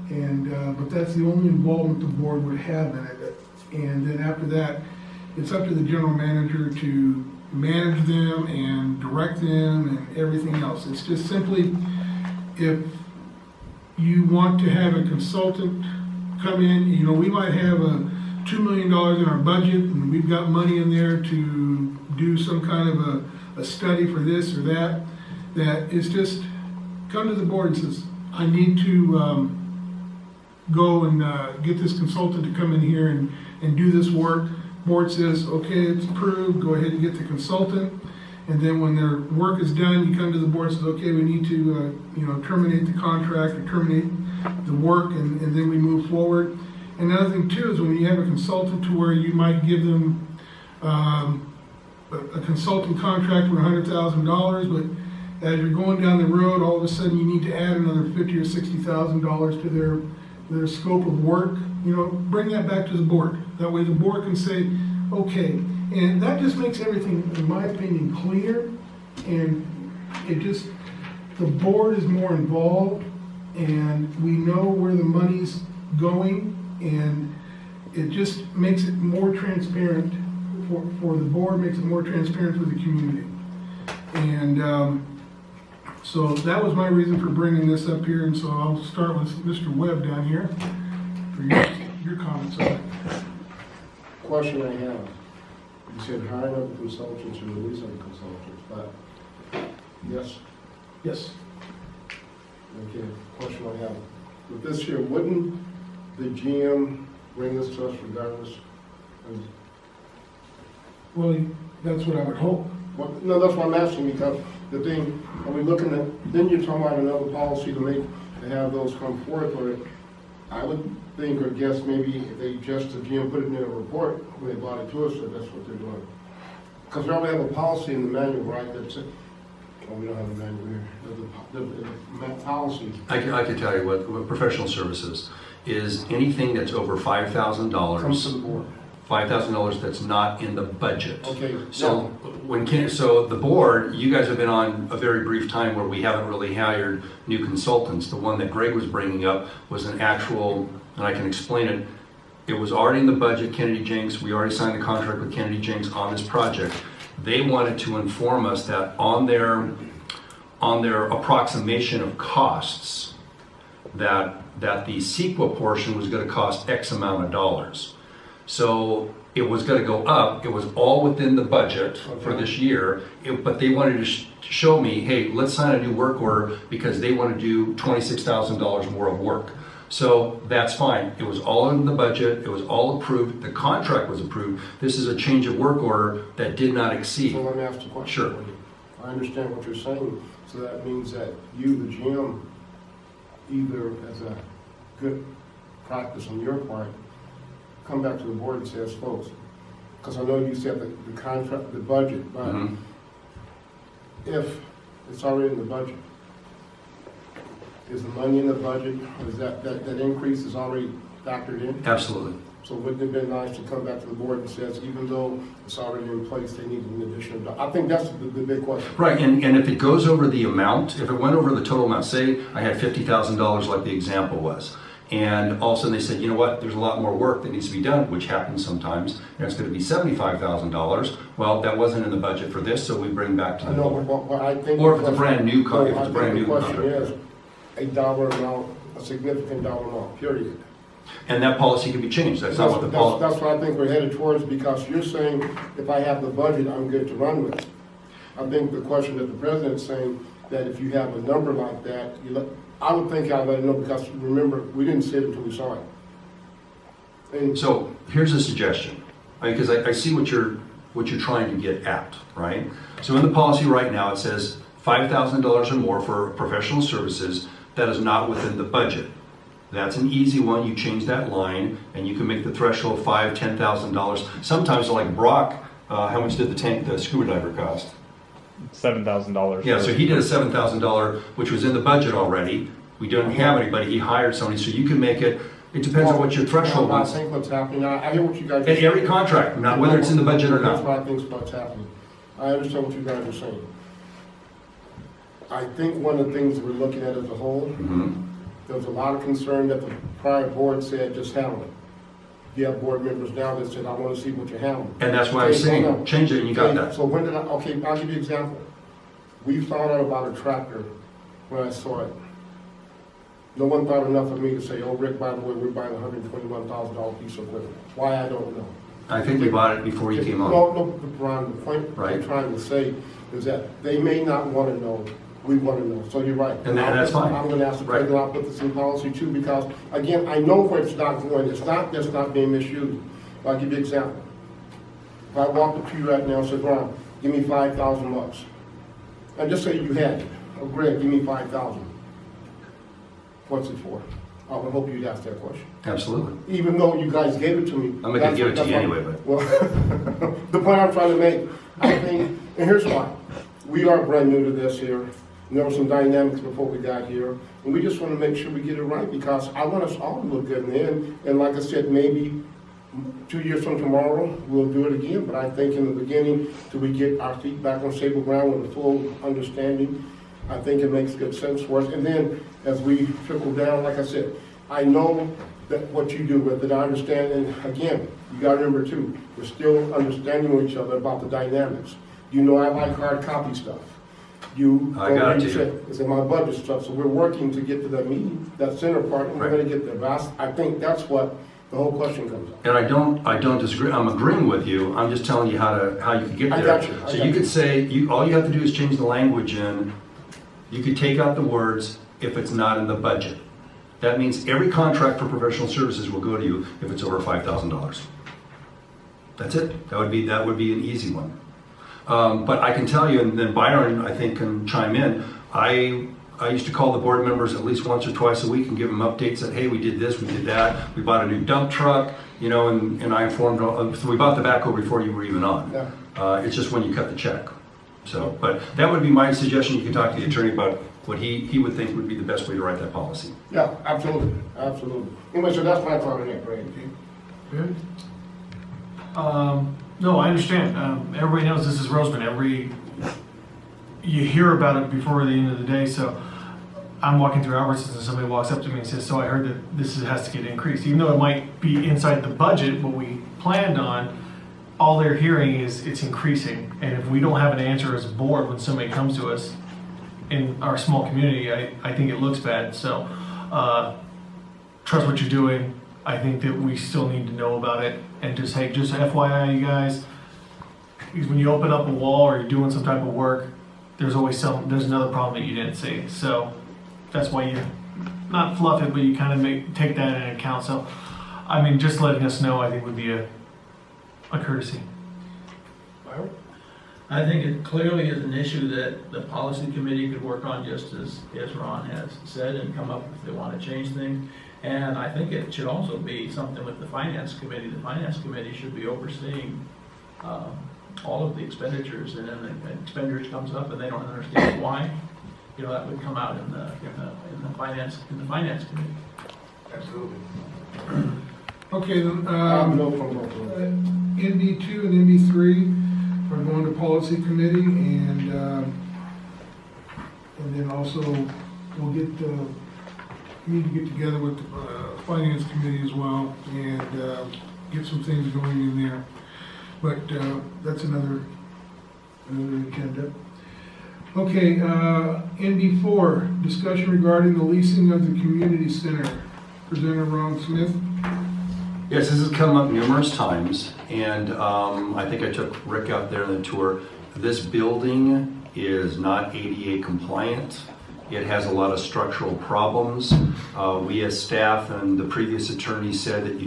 Speaker 3: And, but that's the only involvement the board would have in it. And then after that, it's up to the general manager to manage them and direct them and everything else. It's just simply, if you want to have a consultant come in, you know, we might have a $2 million in our budget and we've got money in there to do some kind of a study for this or that, that is just come to the board and says, I need to go and get this consultant to come in here and do this work. Board says, okay, it's approved, go ahead and get the consultant. And then when their work is done, you come to the board and says, okay, we need to terminate the contract or terminate the work, and then we move forward. And another thing too is when you have a consultant to where you might give them a consultant contract for $100,000, but as you're going down the road, all of a sudden you need to add another $50,000 or $60,000 to their scope of work. You know, bring that back to the board. That way the board can say, okay, and that just makes everything, in my opinion, cleaner, and it just, the board is more involved, and we know where the money's going, and it just makes it more transparent for the board, makes it more transparent for the community. And so that was my reason for bringing this up here, and so I'll start with Mr. Webb down here for your comments on it.
Speaker 8: Question I have, you said hiring of consultants and release of consultants, but yes?
Speaker 3: Yes.
Speaker 8: Okay, question I have. With this here, wouldn't the GM bring this to us regardless?
Speaker 3: Well, that's what I would hope.
Speaker 8: Well, no, that's what I'm asking, because the thing, are we looking at, then you're talking about another policy to have those come forth, or I would think or guess maybe if they just, the GM put it in their report when they brought it to us, that that's what they're doing. Because we already have a policy in the manual, right, that's it. Oh, we don't have a manual here. The policy.
Speaker 5: I can tell you what professional services is anything that's over $5,000.
Speaker 8: Comes to the board.
Speaker 5: $5,000 that's not in the budget.
Speaker 8: Okay.
Speaker 5: So so the board, you guys have been on a very brief time where we haven't really hired new consultants. The one that Gregg was bringing up was an actual, and I can explain it. It was already in the budget, Kennedy Jenks. We already signed the contract with Kennedy Jenks on this project. They wanted to inform us that on their approximation of costs, that the CEQA portion was going to cost X amount of dollars. So it was going to go up. It was all within the budget for this year, but they wanted to show me, hey, let's sign a new work order because they want to do $26,000 more of work. So that's fine. It was all in the budget. It was all approved. The contract was approved. This is a change of work order that did not exceed.
Speaker 8: So let me ask the question.
Speaker 5: Sure.
Speaker 8: I understand what you're saying. So that means that you, the GM, either as a good practice on your part, come back to the board and says, folks, because I know you said the contract, the budget, but if it's already in the budget, is the money in the budget, or is that increase is already factored in?
Speaker 5: Absolutely.
Speaker 8: So wouldn't it have been nice to come back to the board and says, even though it's already in place, they need an additional, I think that's the big question.
Speaker 5: Right, and if it goes over the amount, if it went over the total amount, say I had $50,000 like the example was, and all of a sudden they said, you know what, there's a lot more work that needs to be done, which happens sometimes, and it's going to be $75,000. Well, that wasn't in the budget for this, so we bring back to the board.
Speaker 8: But I think
Speaker 5: or if it's a brand new contract, if it's a brand new
Speaker 8: contract. The
Speaker 5: contract.
Speaker 8: question is a dollar amount, a significant dollar amount, period.
Speaker 5: And that policy can be changed. That's not what the policy.
Speaker 8: That's what I think we're headed towards, because you're saying if I have the budget, I'm good to run with it. I think the question that the president's saying, that if you have a number like that, I would think I'd let it know, because remember, we didn't see it until we saw it. And
Speaker 5: So here's a suggestion, because I see what you're trying to get at, right? So in the policy right now, it says $5,000 or more for professional services that is not within the budget. That's an easy one. You change that line, and you can make the threshold $5,000, $10,000. Sometimes, like Brock, how much did the scuba diver cost?
Speaker 7: $7,000.
Speaker 5: Yeah, so he did a $7,000, which was in the budget already. We didn't have anybody. He hired somebody, so you can make it. It depends on what your threshold was.
Speaker 8: I think what's happening, I hear what you guys are
Speaker 5: In
Speaker 8: saying.
Speaker 5: every contract, not whether it's in the budget or
Speaker 8: That's
Speaker 5: not.
Speaker 8: what I think is what's happening. I understand what you guys are saying. I think one of the things we're looking at as a whole, there's a lot of concern that the prior board said just handle it. You have board members now that said, I want to see what you're handling.
Speaker 5: And that's why I'm saying, change it and you got
Speaker 8: Okay,
Speaker 5: that.
Speaker 8: So when did I'll give you an example. We found out about a tractor when I saw it. No one thought enough of me to say, oh, Rick, by the way, we're buying a $121,000 piece of equipment. Why, I don't know.
Speaker 5: I think we bought it before you came on.
Speaker 8: No, Ron, the point
Speaker 5: Right.
Speaker 8: I'm trying to say is that they may not want to know, we want to know, so you're right.
Speaker 5: And that's fine.
Speaker 8: I'm going to ask the
Speaker 5: Right.
Speaker 8: president, I'll put this in policy too, because, again, I know where it's not going, it's not just not being misused. I'll give you an example. If I walked up to you right now and said, Ron, give me $5,000, and just say you had it, or Greg, give me $5,000. What's it for? I would hope you'd ask that question.
Speaker 5: Absolutely.
Speaker 8: Even though you guys gave it to me.
Speaker 5: I'm not gonna give it to you anyway, but.
Speaker 8: Well, the point I'm trying to make, I think, and here's why. We are brand new to this here. And there were some dynamics before we got here. And we just want to make sure we get it right because I want us all to look good in the end. And like I said, maybe 2 years from tomorrow, we'll do it again. But I think in the beginning, till we get our feet back on stable ground with a full understanding, I think it makes good sense for us. And then as we trickle down, like I said, I know that what you do with it, I understand. And again, you got to remember too, we're still understanding with each other about the dynamics. You know, I like hard copy stuff.
Speaker 5: I got you.
Speaker 8: It's in my budget stuff. So we're working to get to that meeting, that center part, and we're going to get there. But I think that's what the whole question comes up.
Speaker 5: And I don't disagree. I'm agreeing with you. I'm just telling you how you could get there.
Speaker 8: I got you.
Speaker 5: So you could say, all you have to do is change the language in. You could take out the words if it's not in the budget. That means every contract for professional services will go to you if it's over $5,000. That's it. That would be an easy one. But I can tell you, and then Byron, I think, can chime in. I used to call the board members at least once or twice a week and give them updates that, hey, we did this, we did that, we bought a new dump truck, you know, and I informed, so we bought the backhoe before you were even on.
Speaker 8: Yeah.
Speaker 5: It's just when you cut the check. So, but that would be my suggestion. You can talk to the attorney about what he would think would be the best way to write that policy.
Speaker 8: Yeah, absolutely, absolutely. Anyway, so that's my thought on that, Brady.
Speaker 3: Good.
Speaker 10: No, I understand. Everybody knows this is Rosamond. You hear about it before the end of the day. So I'm walking through Albertsons and somebody walks up to me and says, so I heard that this has to get increased. Even though it might be inside the budget, what we planned on, all they're hearing is it's increasing. And if we don't have an answer as a board when somebody comes to us in our small community, I think it looks bad. So trust what you're doing. I think that we still need to know about it. And just FYI, you guys, because when you open up a wall or you're doing some type of work, there's another problem that you didn't see. So that's why you not fluff it, but you kind of take that into account. So, I mean, just letting us know, I think would be a courtesy.
Speaker 11: I think it clearly is an issue that the policy committee could work on, just as Ron has said, and come up if they want to change things. And I think it should also be something with the finance committee. The finance committee should be overseeing all of the expenditures, and then the expenditures comes up and they don't understand why. You know, that would come out in the finance committee.
Speaker 8: Absolutely.
Speaker 3: Okay, then,
Speaker 8: No problem.
Speaker 3: NB2 and NB3 are going to policy committee, and then also we'll need to get together with the finance committee as well and get some things going in there. But that's another agenda. Okay, NB4, discussion regarding the leasing of the community center. Presenter Ron Smith.
Speaker 5: Yes, this has come up numerous times, and I think I took Rick out there on the tour. This building is not ADA compliant. It has a lot of structural problems. We as staff and the previous attorney said that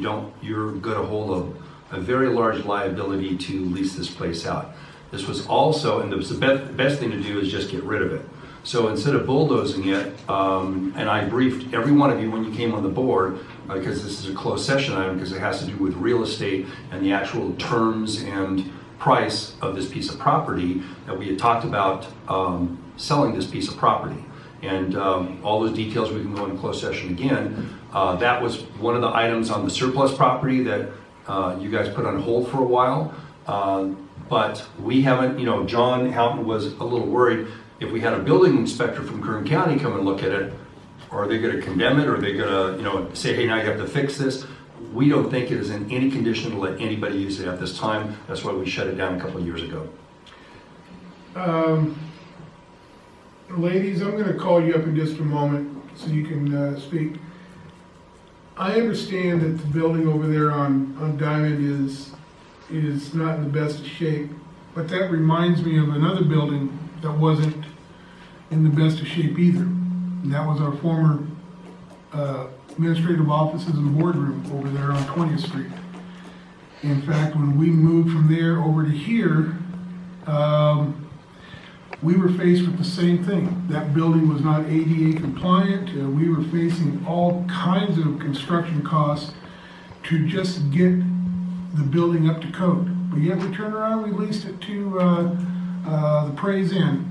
Speaker 5: you're going to hold a very large liability to lease this place out. This was also, and the best thing to do is just get rid of it. So instead of bulldozing it, and I briefed every one of you when you came on the board, because this is a closed session item, because it has to do with real estate and the actual terms and price of this piece of property, that we had talked about selling this piece of property. And all those details we can go into closed session again. That was one of the items on the surplus property that you guys put on hold for a while. But we haven't, John Houghton was a little worried, if we had a building inspector from Kern County come and look at it, are they gonna condemn it, or are they gonna, say, hey, now you have to fix this? We don't think it is in any condition to let anybody use it at this time. That's why we shut it down a couple of years ago.
Speaker 3: Ladies, I'm going to call you up in just a moment so you can speak. I understand that the building over there on Diamond is not in the best shape, but that reminds me of another building that wasn't in the best of shape either. And that was our former administrative offices and boardroom over there on 20th Street. In fact, when we moved from there over to here, we were faced with the same thing. That building was not ADA compliant. We were facing all kinds of construction costs to just get the building up to code. But yet we turned around, we leased it to the Praise Inn.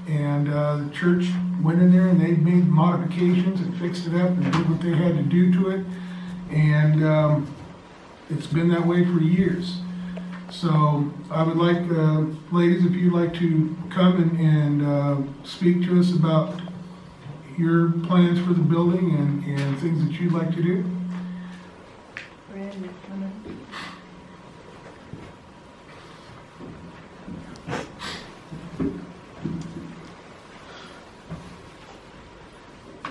Speaker 3: And the church went in there and they made modifications and fixed it up and did what they had to do to it. And it's been that way for years. So I would like, ladies, if you'd like to come and speak to us about your plans for the building and things that you'd like to do.
Speaker 4: Randy, come in.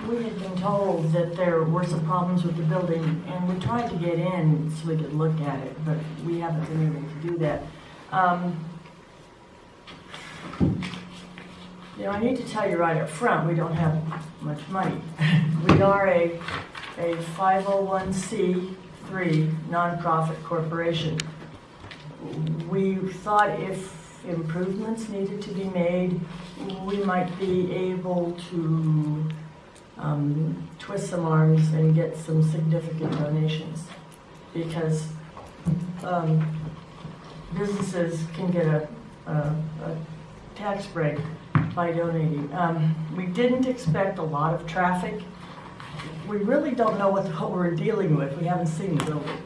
Speaker 12: We had been told that there were some problems with the building, and we tried to get in so we could look at it, but we haven't been able to do that. I need to tell you right up front, we don't have much money. We are a 501c3 nonprofit corporation. We thought if improvements needed to be made, we might be able to twist some arms and get some significant donations, because businesses can get a tax break by donating. We didn't expect a lot of traffic. We really don't know what we're dealing with. We haven't seen the building.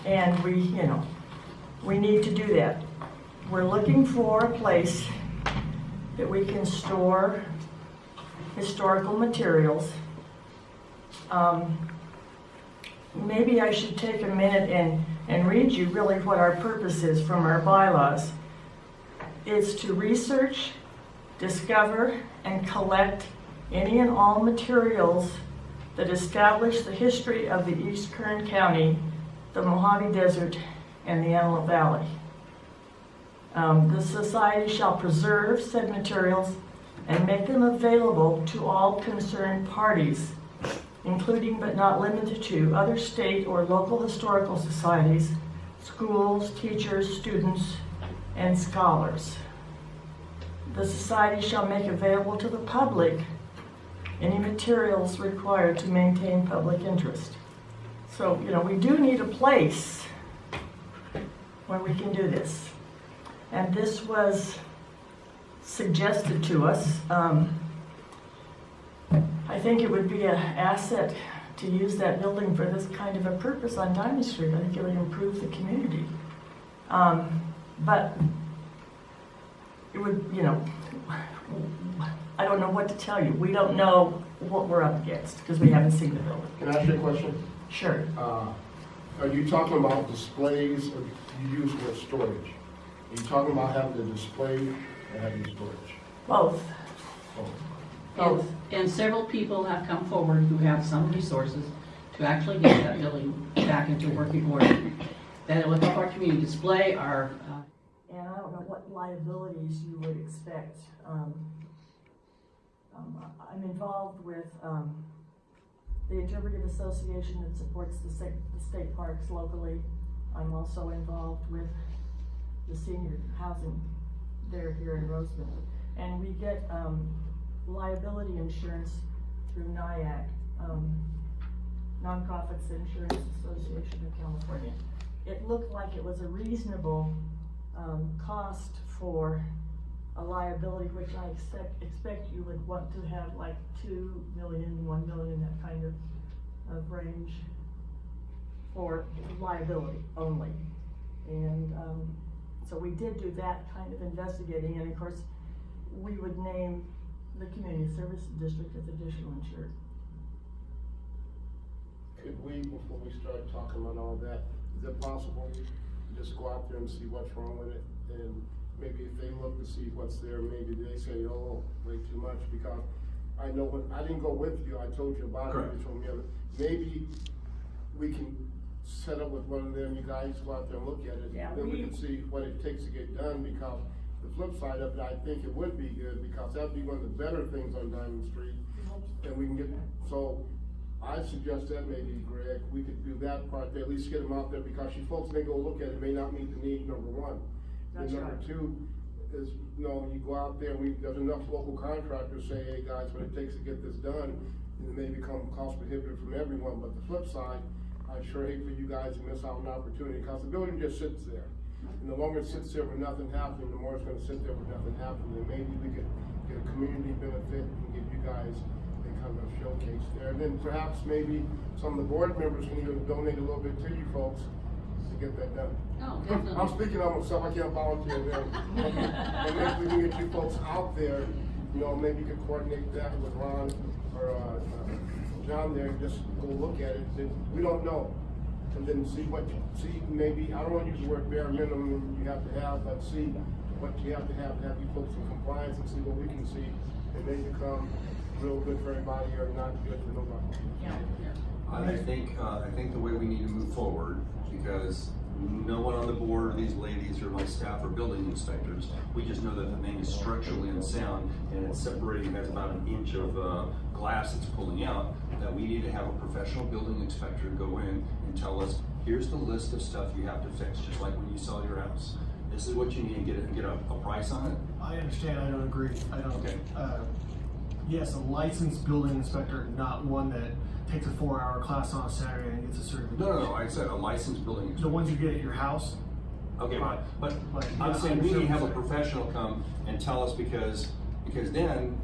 Speaker 12: And we need to do that. We're looking for a place that we can store historical materials. Maybe I should take a minute and read you really what our purpose is from our bylaws. It's to research, discover, and collect any and all materials that establish the history of the East Kern County, the Mojave Desert, and the Antelope Valley. The Society shall preserve said materials and make them available to all concerned parties, including but not limited to other state or local historical societies, schools, teachers, students, and scholars. The Society shall make available to the public any materials required to maintain public interest. So, we do need a place where we can do this. And this was suggested to us. I think it would be an asset to use that building for this kind of a purpose on Diamond Street. I think it would improve the community. But it would, I don't know what to tell you. We don't know what we're up against because we haven't seen the building.
Speaker 8: Can I ask you a question?
Speaker 12: Sure.
Speaker 8: Are you talking about displays, or you use the word storage? Are you talking about having the display or having the storage?
Speaker 12: Both. Both.
Speaker 13: And several people have come forward who have some resources to actually get that building back into working order. That with our community display, our
Speaker 12: and I don't know what liabilities you would expect. I'm involved with the Interpretive Association that supports the state parks locally. I'm also involved with the senior housing there here in Rosamond. And we get liability insurance through NIAC, Nonprofits Insurance Association of California. It looked like it was a reasonable cost for a liability, which I expect you would want to have like 2 million, 1 million, that kind of range for liability only. And so we did do that kind of investigating, and of course, we would name the Community Services District as additional insured.
Speaker 8: Could we, before we start talking about all that, is it possible to just go out there and see what's wrong with it? And maybe if they look to see what's there, maybe they say, oh, way too much, because I know when, I didn't go with you, I told you about it, you told me, maybe we can set up with one of them, you guys go out there and look at it,
Speaker 12: Yeah,
Speaker 8: then we can see what it takes to get done, because the flip side of it, I think it would be good, because that'd be one of the better things on Diamond Street, and we can get, so I suggest that maybe, Greg, we could do that part there, at least get them out there, because you folks may go look at it, may not meet the need, number one.
Speaker 12: That's
Speaker 8: And number
Speaker 12: right.
Speaker 8: two is, you know, you go out there, there's enough local contractors say, hey, guys, what it takes to get this done, and it may become cost prohibitive from everyone, but the flip side, I'd sure hate for you guys to miss out on an opportunity, because the building just sits there. And the longer it sits there with nothing happening, the more it's gonna sit there with nothing happening, and maybe we could get a community benefit and give you guys a kind of showcase there. And then perhaps maybe some of the board members can even donate a little bit to you folks to get that done.
Speaker 13: Oh, definitely.
Speaker 8: I'm speaking on myself, I can't volunteer them. And maybe we can get you folks out there, you know, maybe you could coordinate that with Ron or John there, and just go look at it. We don't know. And then see maybe, I don't want to use the word bare minimum you have to have, but see what you have to have you folks in compliance, and see what we can see. And they become real good for everybody or not good for nobody.
Speaker 5: I think the way we need to move forward, because no one on the board, or these ladies, or my staff are building inspectors. We just know that the thing is structurally unsound, and it's separating, has about an inch of glass it's pulling out, that we need to have a professional building inspector go in and tell us, here's the list of stuff you have to fix, just like when you sell your house. This is what you need, and get a price on it.
Speaker 10: I understand, I don't agree. I don't.
Speaker 5: Okay.
Speaker 10: Yes, a licensed building inspector, not one that takes a 4-hour class on a Saturday and gets a certificate.
Speaker 5: No, I said a licensed building inspector.
Speaker 10: The ones you get at your house.
Speaker 5: Okay, but
Speaker 10: yeah,
Speaker 5: I'm saying we need to have a
Speaker 10: I understand what you're saying.
Speaker 5: professional come and tell us, because then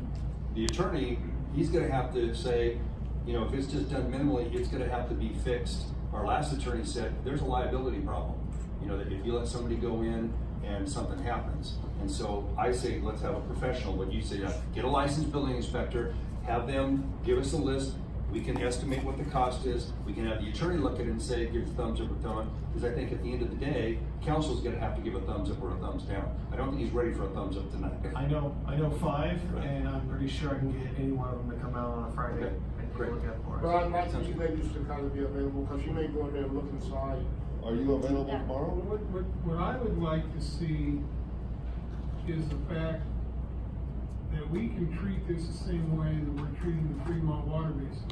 Speaker 5: the attorney, he's gonna have to say, you know, if it's just done minimally, it's gonna have to be fixed. Our last attorney said, there's a liability problem. You know, that if you let somebody go in and something happens. And so I say, let's have a professional, what you say, get a licensed building inspector, have them give us a list. We can estimate what the cost is. We can have the attorney look at it and say, give a thumbs up or thumb up. Because I think at the end of the day, council's gonna have to give a thumbs up or a thumbs down. I don't think he's ready for a thumbs up tonight.
Speaker 10: I know 5, and I'm pretty sure I can get any one of them to come out on a Friday
Speaker 5: Okay,
Speaker 10: and take a
Speaker 5: great.
Speaker 10: look at it for us.
Speaker 8: But I'd like you ladies to kind of be available, because you may go in there and look inside.
Speaker 9: Are you available tomorrow?
Speaker 3: What I would like to see is the fact that we can treat this the same way that we're treating the Fremont water basin.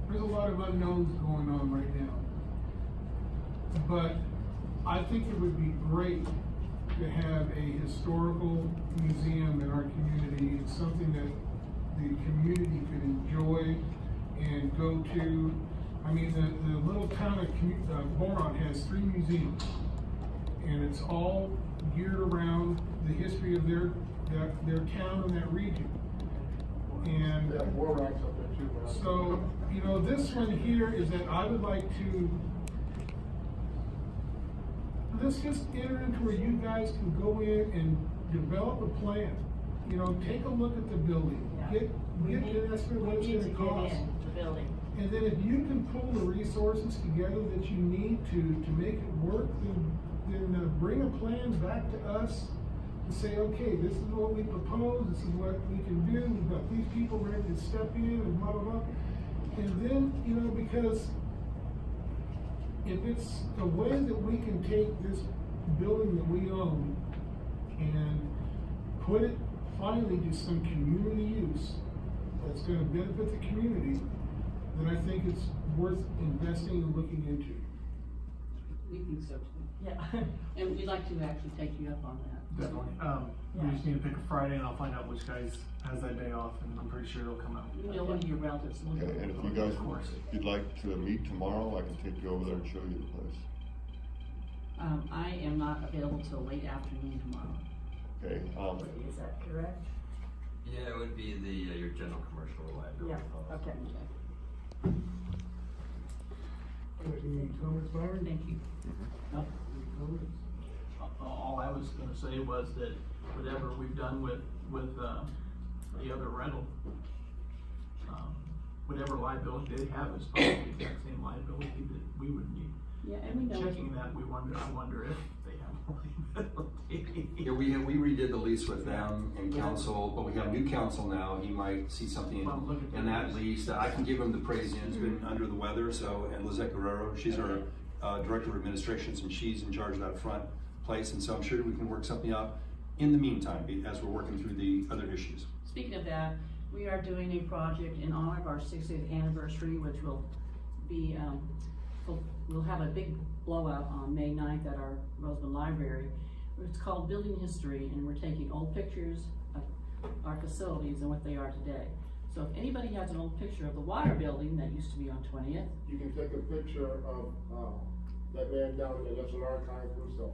Speaker 3: There's a lot of unknowns going on right now. But I think it would be great to have a historical museum in our community. It's something that the community could enjoy and go to. I mean, the little town of Boron has 3 museums, and it's all geared around the history of their town and that region. And
Speaker 8: They have war rocks up there too. man.
Speaker 3: so, you know, this one here is that I would like to, let's just enter into where you guys can go in and develop a plan. You know, take a look at the building, get an estimate what it's gonna cost.
Speaker 12: The building.
Speaker 3: And then if you can pull the resources together that you need to make it work, then bring a plan back to us and say, okay, this is what we propose, this is what we can do, we've got these people ready to step in and blah, blah, blah. And then, you know, because if it's a way that we can take this building that we own and put it finally to some community use that's gonna benefit the community, then I think it's worth investing and looking into.
Speaker 13: We think so too.
Speaker 12: Yeah.
Speaker 13: And we'd like to actually take you up on that.
Speaker 10: Definitely. We just need to pick a Friday, and I'll find out which guys has that day off, and I'm pretty sure it'll come out.
Speaker 13: You know, one of your relatives.
Speaker 9: Okay, and if you guys, if you'd like to meet tomorrow, I can take you over there and show you the place.
Speaker 13: I am not available till late afternoon tomorrow.
Speaker 9: Okay,
Speaker 12: Is that correct?
Speaker 2: Yeah, it would be your general commercial reliability
Speaker 12: Yeah,
Speaker 2: policy.
Speaker 12: okay.
Speaker 3: Any comments, Byron?
Speaker 13: Thank you. Nope.
Speaker 11: All I was gonna say was that whatever we've done with the other rental, whatever liability they have is probably the exact same liability that we would need.
Speaker 13: Yeah, and we know.
Speaker 11: Checking that, I wonder if they have liability.
Speaker 5: Yeah, we redid the lease with them and council, but we have new council now. He might see something in that lease that I can give him the praise in. It's been under the weather, so, and Lizette Guerrero, she's our Director of Administrations, and she's in charge of that front place, and so I'm sure we can work something out in the meantime as we're working through the other issues.
Speaker 13: Speaking of that, we are doing a project in honor of our 60th anniversary, which will be, we'll have a big blowout on May 9th at our Rosamond Library. It's called Building History, and we're taking old pictures of our facilities and what they are today. So if anybody has an old picture of the water building that used to be on 20th.
Speaker 8: You can take a picture of that man down there, that's an archive for himself.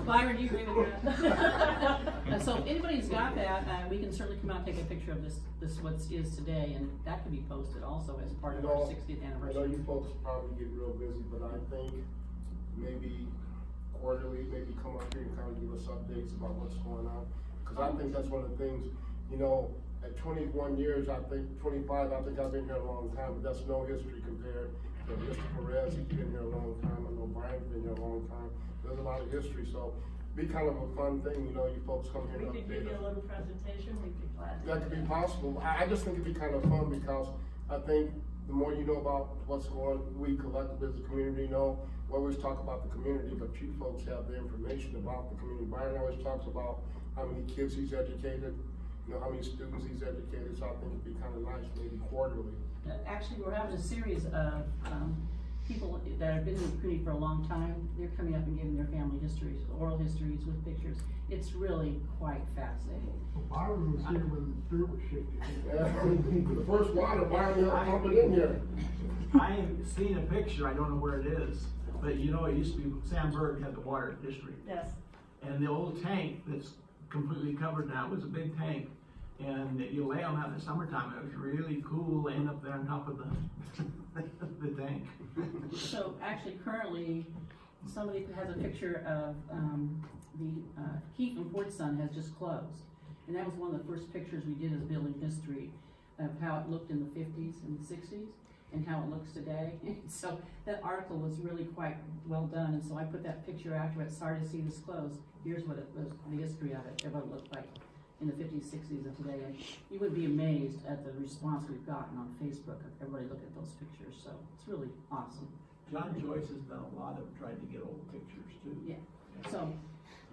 Speaker 13: Byron, do you agree with that? So if anybody's got that, we can certainly come out and take a picture of this what is today, and that can be posted also as part of our 60th anniversary.
Speaker 8: I know you folks probably get real busy, but I think maybe quarterly, maybe come up here and kind of give us updates about what's going on. Because I think that's one of the things, you know, at 21 years, I think 25, I think I've been here a long time, but that's no history compared to Mr. Perez. He's been here a long time. I know Brian's been here a long time. There's a lot of history, so be kind of a fun thing, you know, you folks come here and update us.
Speaker 12: We could give you a little presentation, we'd be glad to.
Speaker 8: That could be possible. I just think it'd be kind of fun because I think the more you know about what's going on, we collectively as a community know. We always talk about the community, but you folks have the information about the community. Byron always talks about how many kids he's educated, you know, how many students he's educated, so I think it'd be kind of nice, maybe quarterly.
Speaker 13: Actually, we're having a series of people that have been in the community for a long time. They're coming up and giving their family histories, oral histories with pictures. It's really quite fascinating.
Speaker 3: Byron was here when the dirt was shifted.
Speaker 8: The first water, Byron helped pump it in here.
Speaker 11: I've seen a picture, I don't know where it is, but you know, it used to be, Sam Berg had the water district.
Speaker 12: Yes.
Speaker 11: And the old tank that's completely covered now was a big tank. And you lay on that in the summertime, it was really cool laying up there on top of the tank.
Speaker 13: So actually, currently, somebody has a picture of the Keith and Ford's Son has just closed. And that was one of the first pictures we did as building history of how it looked in the 50s and the 60s and how it looks today. And so that article was really quite well done. And so I put that picture after it. Sorry to see this close. Here's what it was, the history of it, what it looked like in the 50s, 60s, and today. And you would be amazed at the response we've gotten on Facebook of everybody looking at those pictures. So it's really awesome.
Speaker 11: John Joyce has done a lot of trying to get old pictures too.
Speaker 13: Yeah. So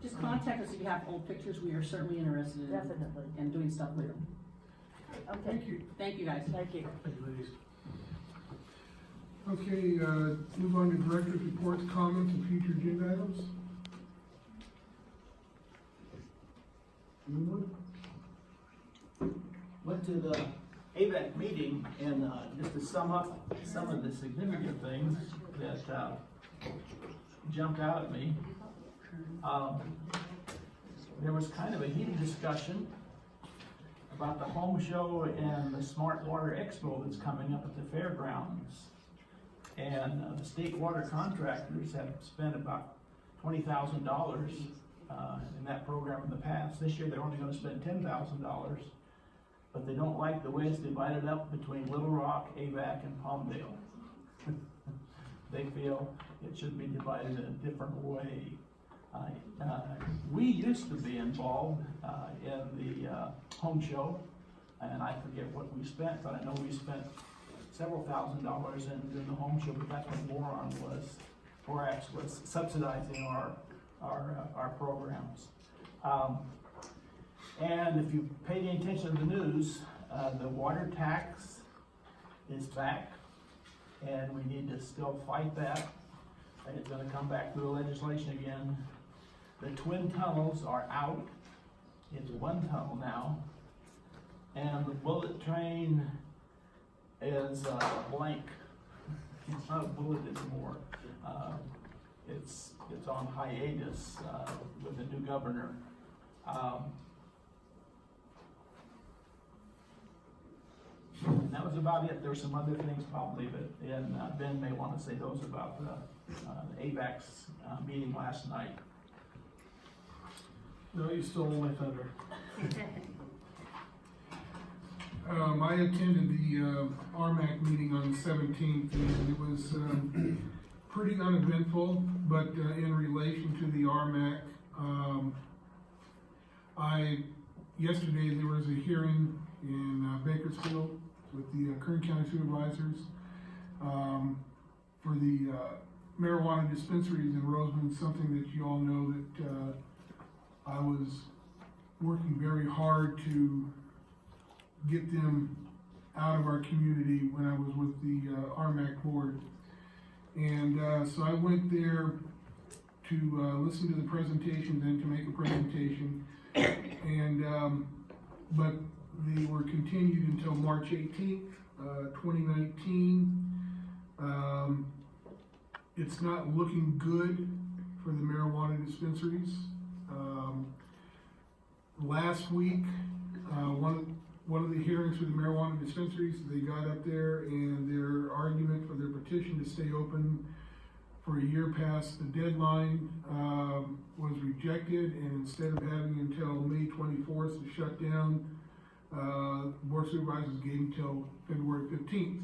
Speaker 13: just contact us if you have old pictures. We are certainly interested in doing stuff with them.
Speaker 12: Okay.
Speaker 3: Thank you.
Speaker 13: Thank you, guys.
Speaker 12: Thank you.
Speaker 3: Thank you, ladies. Okay, move on to director's reports, comments, and future agenda items. Anyone?
Speaker 11: Went to the AVAC meeting, and just to sum up some of the significant things that jumped out at me, there was kind of a heated discussion about the home show and the Smart Water Expo that's coming up at the fairgrounds. And the state water contractors have spent about $20,000 in that program in the past. This year they're only going to spend $10,000, but they don't like the way it's divided up between Little Rock, AVAC, and Palmdale. They feel it should be divided in a different way. We used to be involved in the home show, and I forget what we spent, but I know we spent several $1,000s in the home show, but that's what Borax was subsidizing our programs. And if you pay any attention to the news, the water tax is back, and we need to still fight that. And it's going to come back through the legislation again. The twin tunnels are out. It's one tunnel now. And the bullet train is blank. It's not a bullet anymore. It's on hiatus with the new governor. And that was about it. There's some other things probably, but Ben may want to say those about the AVAC's meeting last night.
Speaker 10: No, you stole my thunder.
Speaker 3: I attended the RMAC meeting on the 17th, and it was pretty uneventful, but in relation to the RMAC, yesterday there was a hearing in Bakersfield with the Kern County Supervisors for the marijuana dispensaries in Rosamond, something that you all know that I was working very hard to get them out of our community when I was with the RMAC board. And so I went there to listen to the presentation, then to make a presentation. And but they were continued until March 18th, 2019. It's not looking good for the marijuana dispensaries. Last week, one of the hearings for the marijuana dispensaries, they got up there and their argument for their petition to stay open for a year past the deadline was rejected, and instead of having until May 24th to shut down, the Board of Supervisors gave until February 15th.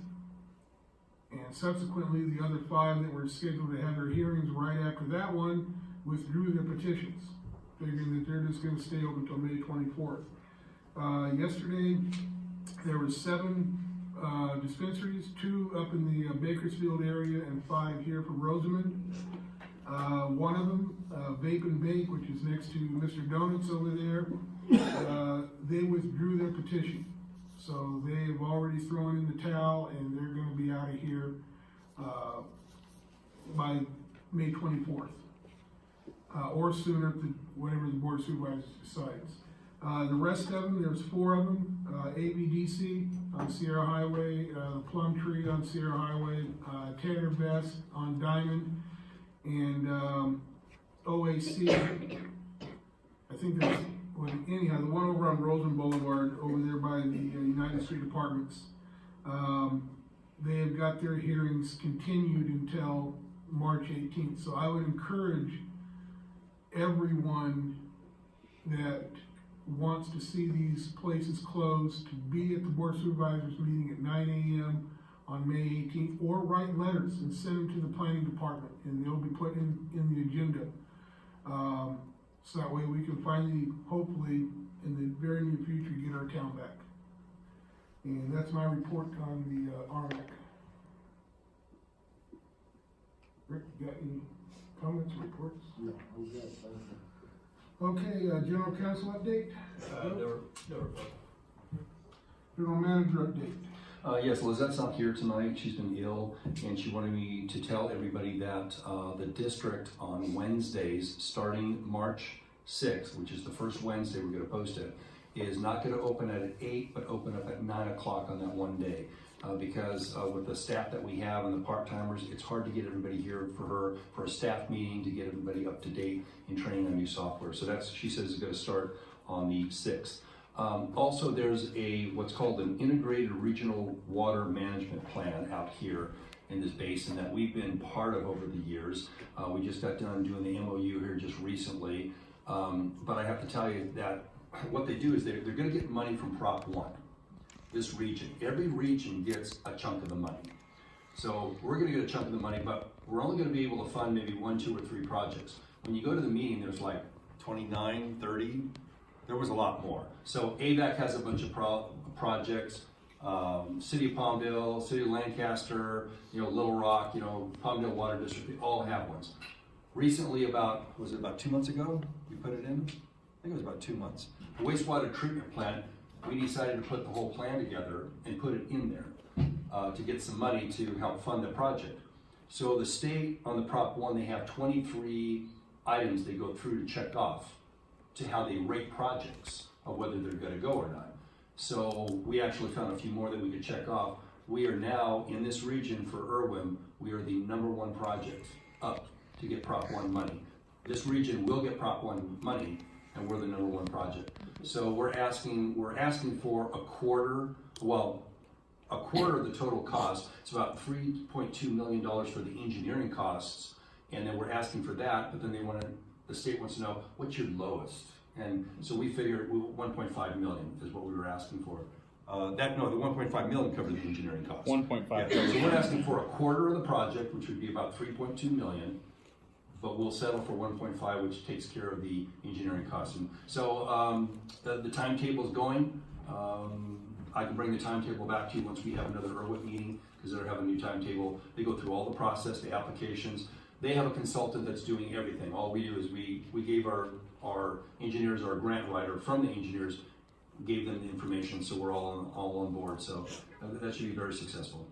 Speaker 3: And subsequently, the other 5 that were scheduled to have their hearings right after that one withdrew their petitions, figuring that they're just going to stay open until May 24th. Yesterday, there were 7 dispensaries, 2 up in the Bakersfield area and 5 here from Rosamond. One of them, Vape and Bake, which is next to Mr. Donuts over there, they withdrew their petition. So they have already thrown in the towel, and they're going to be out of here by May 24th, or sooner, whatever the Board of Supervisors decides. The rest of them, there's 4 of them, ABDC on Sierra Highway, Plum Tree on Sierra Highway, Tanner Best on Diamond, and OAC, I think there's, well, anyhow, the one over on Rosamond Boulevard, over there by the United Street Apartments, they have got their hearings continued until March 18th. So I would encourage everyone that wants to see these places closed to be at the Board of Supervisors meeting at 9 a.m. on May 18th, or write letters and send them to the planning department, and they'll be put in the agenda. So that way we can finally, hopefully, in the very near future, get our town back. And that's my report on the RMAC. Rick, you got any comments or reports?
Speaker 8: No, I'm good, thank you.
Speaker 3: Okay, general counsel update?
Speaker 5: No.
Speaker 3: General manager update?
Speaker 5: Yes, Lizette's not here tonight. She's been ill, and she wanted me to tell everybody that the district on Wednesdays, starting March 6th, which is the first Wednesday we're going to post it, is not going to open at 8, but open up at 9 o'clock on that one day. Because with the staff that we have and the part-timers, it's hard to get everybody here for a staff meeting to get everybody up to date in training on new software. So that's, she says, is going to start on the 6th. Also, there's what's called an integrated regional water management plan out here in this basin that we've been part of over the years. We just got done doing the MOU here just recently. But I have to tell you that what they do is they're going to get money from Prop 1. This region. Every region gets a chunk of the money. So we're going to get a chunk of the money, but we're only going to be able to fund maybe 1, 2, or 3 projects. When you go to the meeting, there's like 29, 30. There was a lot more. So AVAC has a bunch of projects. City of Palmdale, City of Lancaster, Little Rock, Palmdale Water District, they all have ones. Recently, was it about 2 months ago we put it in? I think it was about 2 months. The wastewater treatment plant, we decided to put the whole plan together and put it in there to get some money to help fund the project. So the state on the Prop 1, they have 23 items they go through to check off to how they rate projects of whether they're going to go or not. So we actually found a few more that we could check off. We are now in this region for Irwin, we are the #1 project up to get Prop 1 money. This region will get Prop 1 money, and we're the #1 project. So we're asking for a quarter, well, a quarter of the total cost. It's about $3.2 million for the engineering costs, and then we're asking for that, but then the state wants to know, what's your lowest? And so we figured 1.5 million is what we were asking for. The 1.5 million covered the engineering costs.
Speaker 7: 1.5
Speaker 5: Yeah, so we're asking for a quarter of the project, which would be about 3.2 million, but we'll settle for 1.5, which takes care of the engineering costs. And so the timetable is going. I can bring the timetable back to you once we have another IRWIT meeting, because they're having a new timetable. They go through all the process, the applications. They have a consultant that's doing everything. All we do is we gave our engineers, our grant writer from the engineers, gave them the information, so we're all on board. So that should be very successful.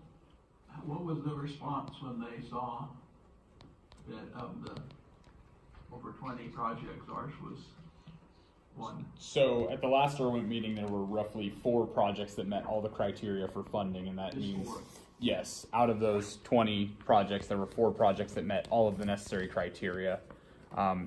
Speaker 11: What was the response when they saw that of the over 20 projects, ours was one?
Speaker 7: So at the last IRWIT meeting, there were roughly 4 projects that met all the criteria for funding, and that
Speaker 11: Just
Speaker 7: means
Speaker 11: 4.
Speaker 7: yes, out of those 20 projects, there were 4 projects that met all of the necessary criteria.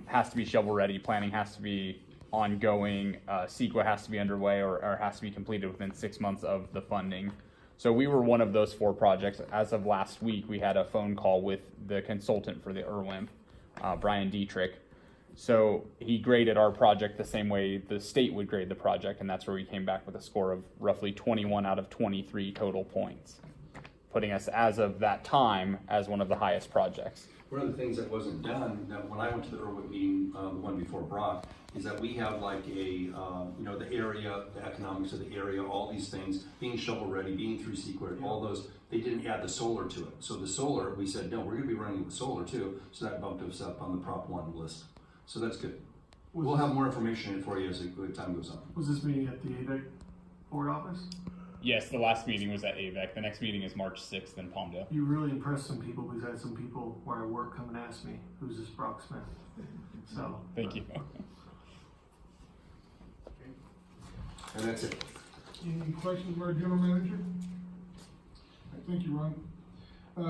Speaker 7: Has to be shovel ready, planning has to be ongoing, CEQA has to be underway or has to be completed within 6 months of the funding. So we were one of those 4 projects. As of last week, we had a phone call with the consultant for the IRWIMP, Brian Dietrich. So he graded our project the same way the state would grade the project, and that's where we came back with a score of roughly 21 out of 23 total points, putting us, as of that time, as one of the highest projects.
Speaker 5: One of the things that wasn't done, that when I went to the IRWIT meeting, the one before Brock, is that we have like the area, the economics of the area, all these things, being shovel ready, being through CEQA, all those, they didn't add the solar to it. So the solar, we said, no, we're gonna be running with solar too, so that bumped us up on the Prop 1 list. So that's good. We'll have more information for you as the time goes on.
Speaker 10: Was this meeting at the AVEC board office?
Speaker 7: Yes, the last meeting was at AVEC. The next meeting is March 6th in Palmdale.
Speaker 10: You really impressed some people, because I had some people where I work come and ask me, who's this Brock Smith? So.
Speaker 7: Thank you.
Speaker 5: And that's it.
Speaker 3: Any questions of our general manager? Thank you, Ron.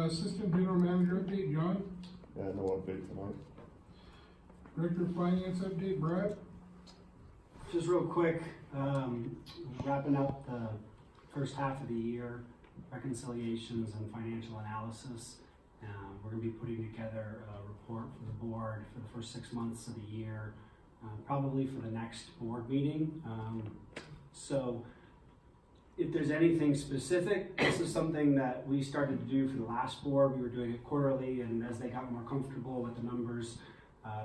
Speaker 3: Assistant General Manager update, John.
Speaker 9: Yeah, no update tonight.
Speaker 3: Director of Finance update, Brad.
Speaker 14: Just real quick, wrapping up the first half of the year, reconciliations and financial analysis. We're going to be putting together a report for the board for the first 6 months of the year, probably for the next board meeting. So if there's anything specific, this is something that we started to do for the last board. We were doing it quarterly, and as they got more comfortable with the numbers,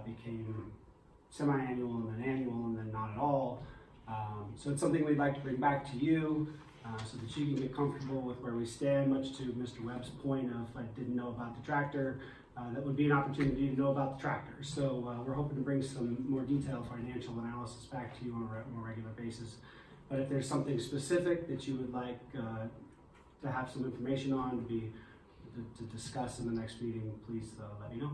Speaker 14: became semi-annual and then annual and then not at all. So it's something we'd like to bring back to you so that you can get comfortable with where we stand, much to Mr. Webb's point of I didn't know about the tractor. That would be an opportunity to know about the tractor. So we're hoping to bring some more detailed financial analysis back to you on a more regular basis. But if there's something specific that you would like to have some information on to discuss in the next meeting, please let me know.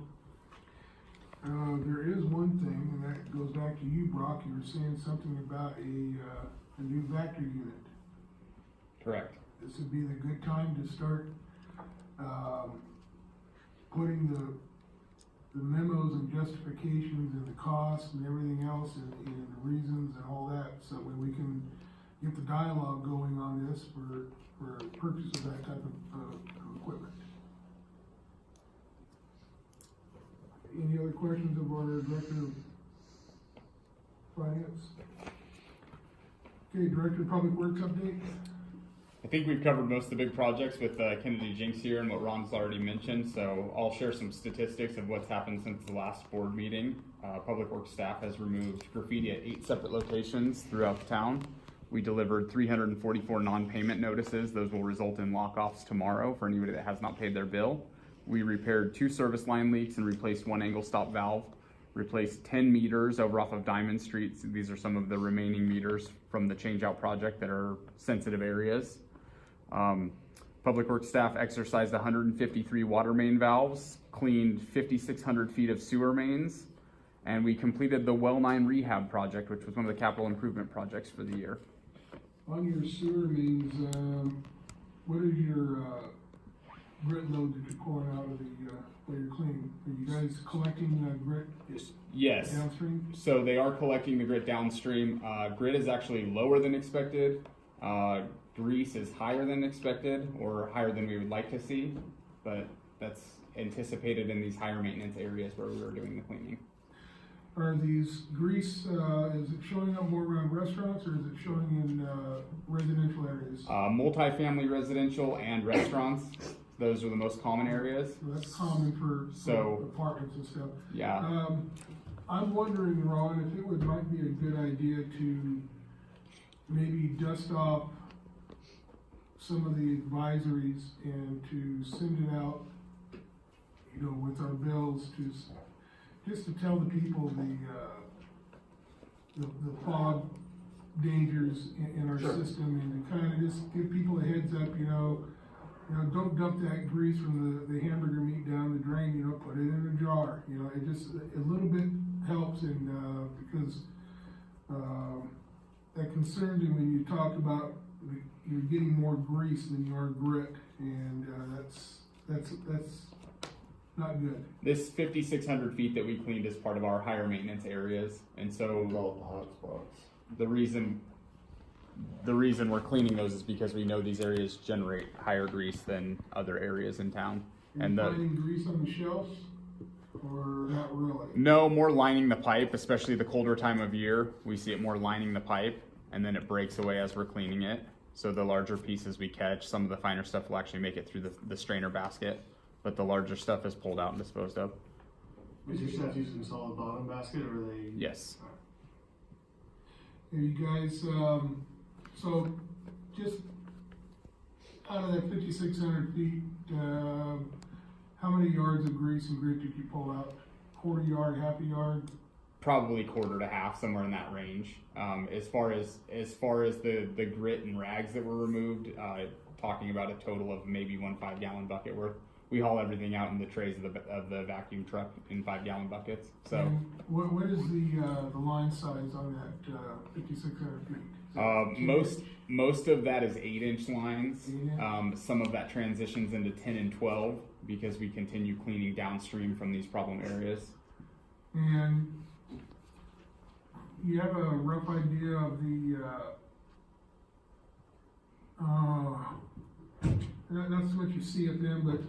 Speaker 3: There is one thing, and that goes back to you, Brock. You were saying something about a new vector unit.
Speaker 7: Correct.
Speaker 3: This would be the good time to start putting the memos and justifications and the costs and everything else and the reasons and all that, so that we can get the dialogue going on this for purchase of that type of equipment. Any other questions of our Director of Finance? Okay, Director of Public Works update.
Speaker 7: I think we've covered most of the big projects with Kennedy Jinx here and what Ron's already mentioned, so I'll share some statistics of what's happened since the last board meeting. Public Works staff has removed graffiti at 8 separate locations throughout the town. We delivered 344 non-payment notices. Those will result in lock-offs tomorrow for anybody that has not paid their bill. We repaired 2 service line leaks and replaced 1 angle stop valve. Replaced 10 meters over off of Diamond Street. So these are some of the remaining meters from the change-out project that are sensitive areas. Public Works staff exercised 153 water main valves, cleaned 5,600 feet of sewer mains, and we completed the Well 9 rehab project, which was one of the capital improvement projects for the year.
Speaker 3: On your sewer mains, what is your grit load that you're pouring out of the where you're cleaning? Are you guys collecting grit?
Speaker 7: Yes.
Speaker 3: Downstream?
Speaker 7: So they are collecting the grit downstream. Grit is actually lower than expected. grease is higher than expected or higher than we would like to see, but that's anticipated in these higher maintenance areas where we were doing the cleaning.
Speaker 3: Are these grease, is it showing up more around restaurants or is it showing in residential areas?
Speaker 7: Multifamily residential and restaurants, those are the most common areas.
Speaker 3: So that's common for apartments and stuff.
Speaker 7: Yeah.
Speaker 3: I'm wondering, Ron, if it might be a good idea to maybe dust off some of the advisories and to send it out, you know, with our bills to just to tell the people the fog dangers in our system, and to kind of just give people a heads up, you know, don't dump that grease from the hamburger meat down the drain, you know, put it in a jar, you know, it just, a little bit helps, and because that concerns me when you talk about you're getting more grease than you are grit, and that's not good.
Speaker 7: This 5,600 feet that we cleaned is part of our higher maintenance areas, and so
Speaker 9: All the hot spots.
Speaker 7: the reason we're cleaning those is because we know these areas generate higher grease than other areas in town.
Speaker 3: Are you finding grease on the shelves, or not really?
Speaker 7: No, more lining the pipe, especially the colder time of year. We see it more lining the pipe, and then it breaks away as we're cleaning it. So the larger pieces we catch, some of the finer stuff will actually make it through the strainer basket, but the larger stuff is pulled out and disposed of.
Speaker 10: Is your staff using solid bottom basket, or are they?
Speaker 7: Yes.
Speaker 3: Are you guys, so just out of that 5,600 feet, how many yards of grease and grit did you pull out? Quarter yard, half a yard?
Speaker 7: Probably quarter to half, somewhere in that range. As far as the grit and rags that were removed, talking about a total of maybe 1 5-gallon bucket worth. We haul everything out in the trays of the vacuum truck in 5-gallon buckets. So
Speaker 3: and what is the line size on that 5,600 feet?
Speaker 7: Most of that is 8-inch lines.
Speaker 3: 8-inch?
Speaker 7: Some of that transitions into 10 and 12 because we continue cleaning downstream from these problem areas.
Speaker 3: And you have a rough idea of the, not so much your CFM, but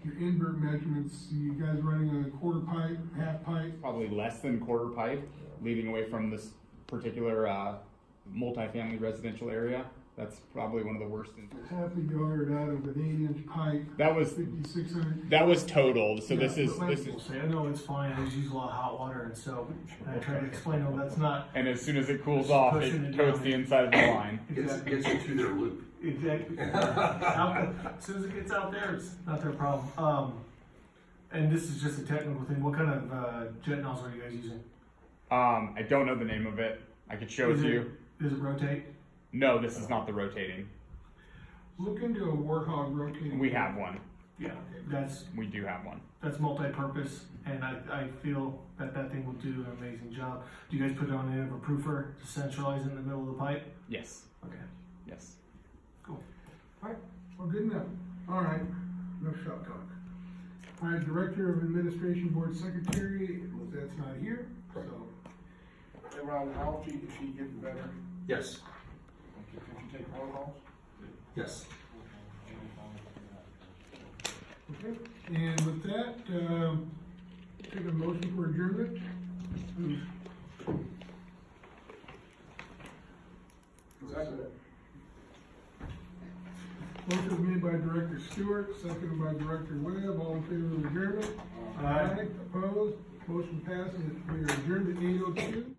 Speaker 3: your invert measurements. You guys running a quarter pipe, half pipe?
Speaker 7: Probably less than quarter pipe, leading away from this particular multifamily residential area. That's probably one of the worst.
Speaker 3: Half a yard out of an 8-inch pipe.
Speaker 7: That was
Speaker 3: 5,600.
Speaker 7: That was totaled. So
Speaker 10: Yeah,
Speaker 7: this is.
Speaker 10: I know it's fine. I just use a lot of hot water, and so I try to explain them that's not.
Speaker 7: And as soon as it cools off, it coats the inside of the line.
Speaker 10: Exactly.
Speaker 2: Gets it through their loop.
Speaker 10: Exactly. As soon as it gets out there, it's not their problem. And this is just a technical thing. What kind of jet nozzle are you guys using?
Speaker 7: I don't know the name of it. I could show it to you.
Speaker 10: Does it rotate?
Speaker 7: No, this is not the rotating.
Speaker 3: Look into a Warthog rotating.
Speaker 7: We have one.
Speaker 10: Yeah,
Speaker 7: We do have one.
Speaker 10: that's multi-purpose, and I feel that thing will do an amazing job. Do you guys put it on the end of a proofer to centralize it in the middle of the pipe?
Speaker 7: Yes.
Speaker 10: Okay.
Speaker 7: Yes.
Speaker 3: Cool. All right, well, good enough. All right, no shop talk. All right, Director of Administration Board Secretary, Lizette's not here, so.
Speaker 8: Hey, Ron, how is she getting better?
Speaker 2: Yes.
Speaker 8: Can she take phone calls?
Speaker 2: Yes.
Speaker 3: Okay, and with that, take a motion for adjournment. Motion is made by Director Stewart, seconded by Director Webb. All in favor of adjournment? Aye. Opposed? Motion passes. We are adjourned at 8:02.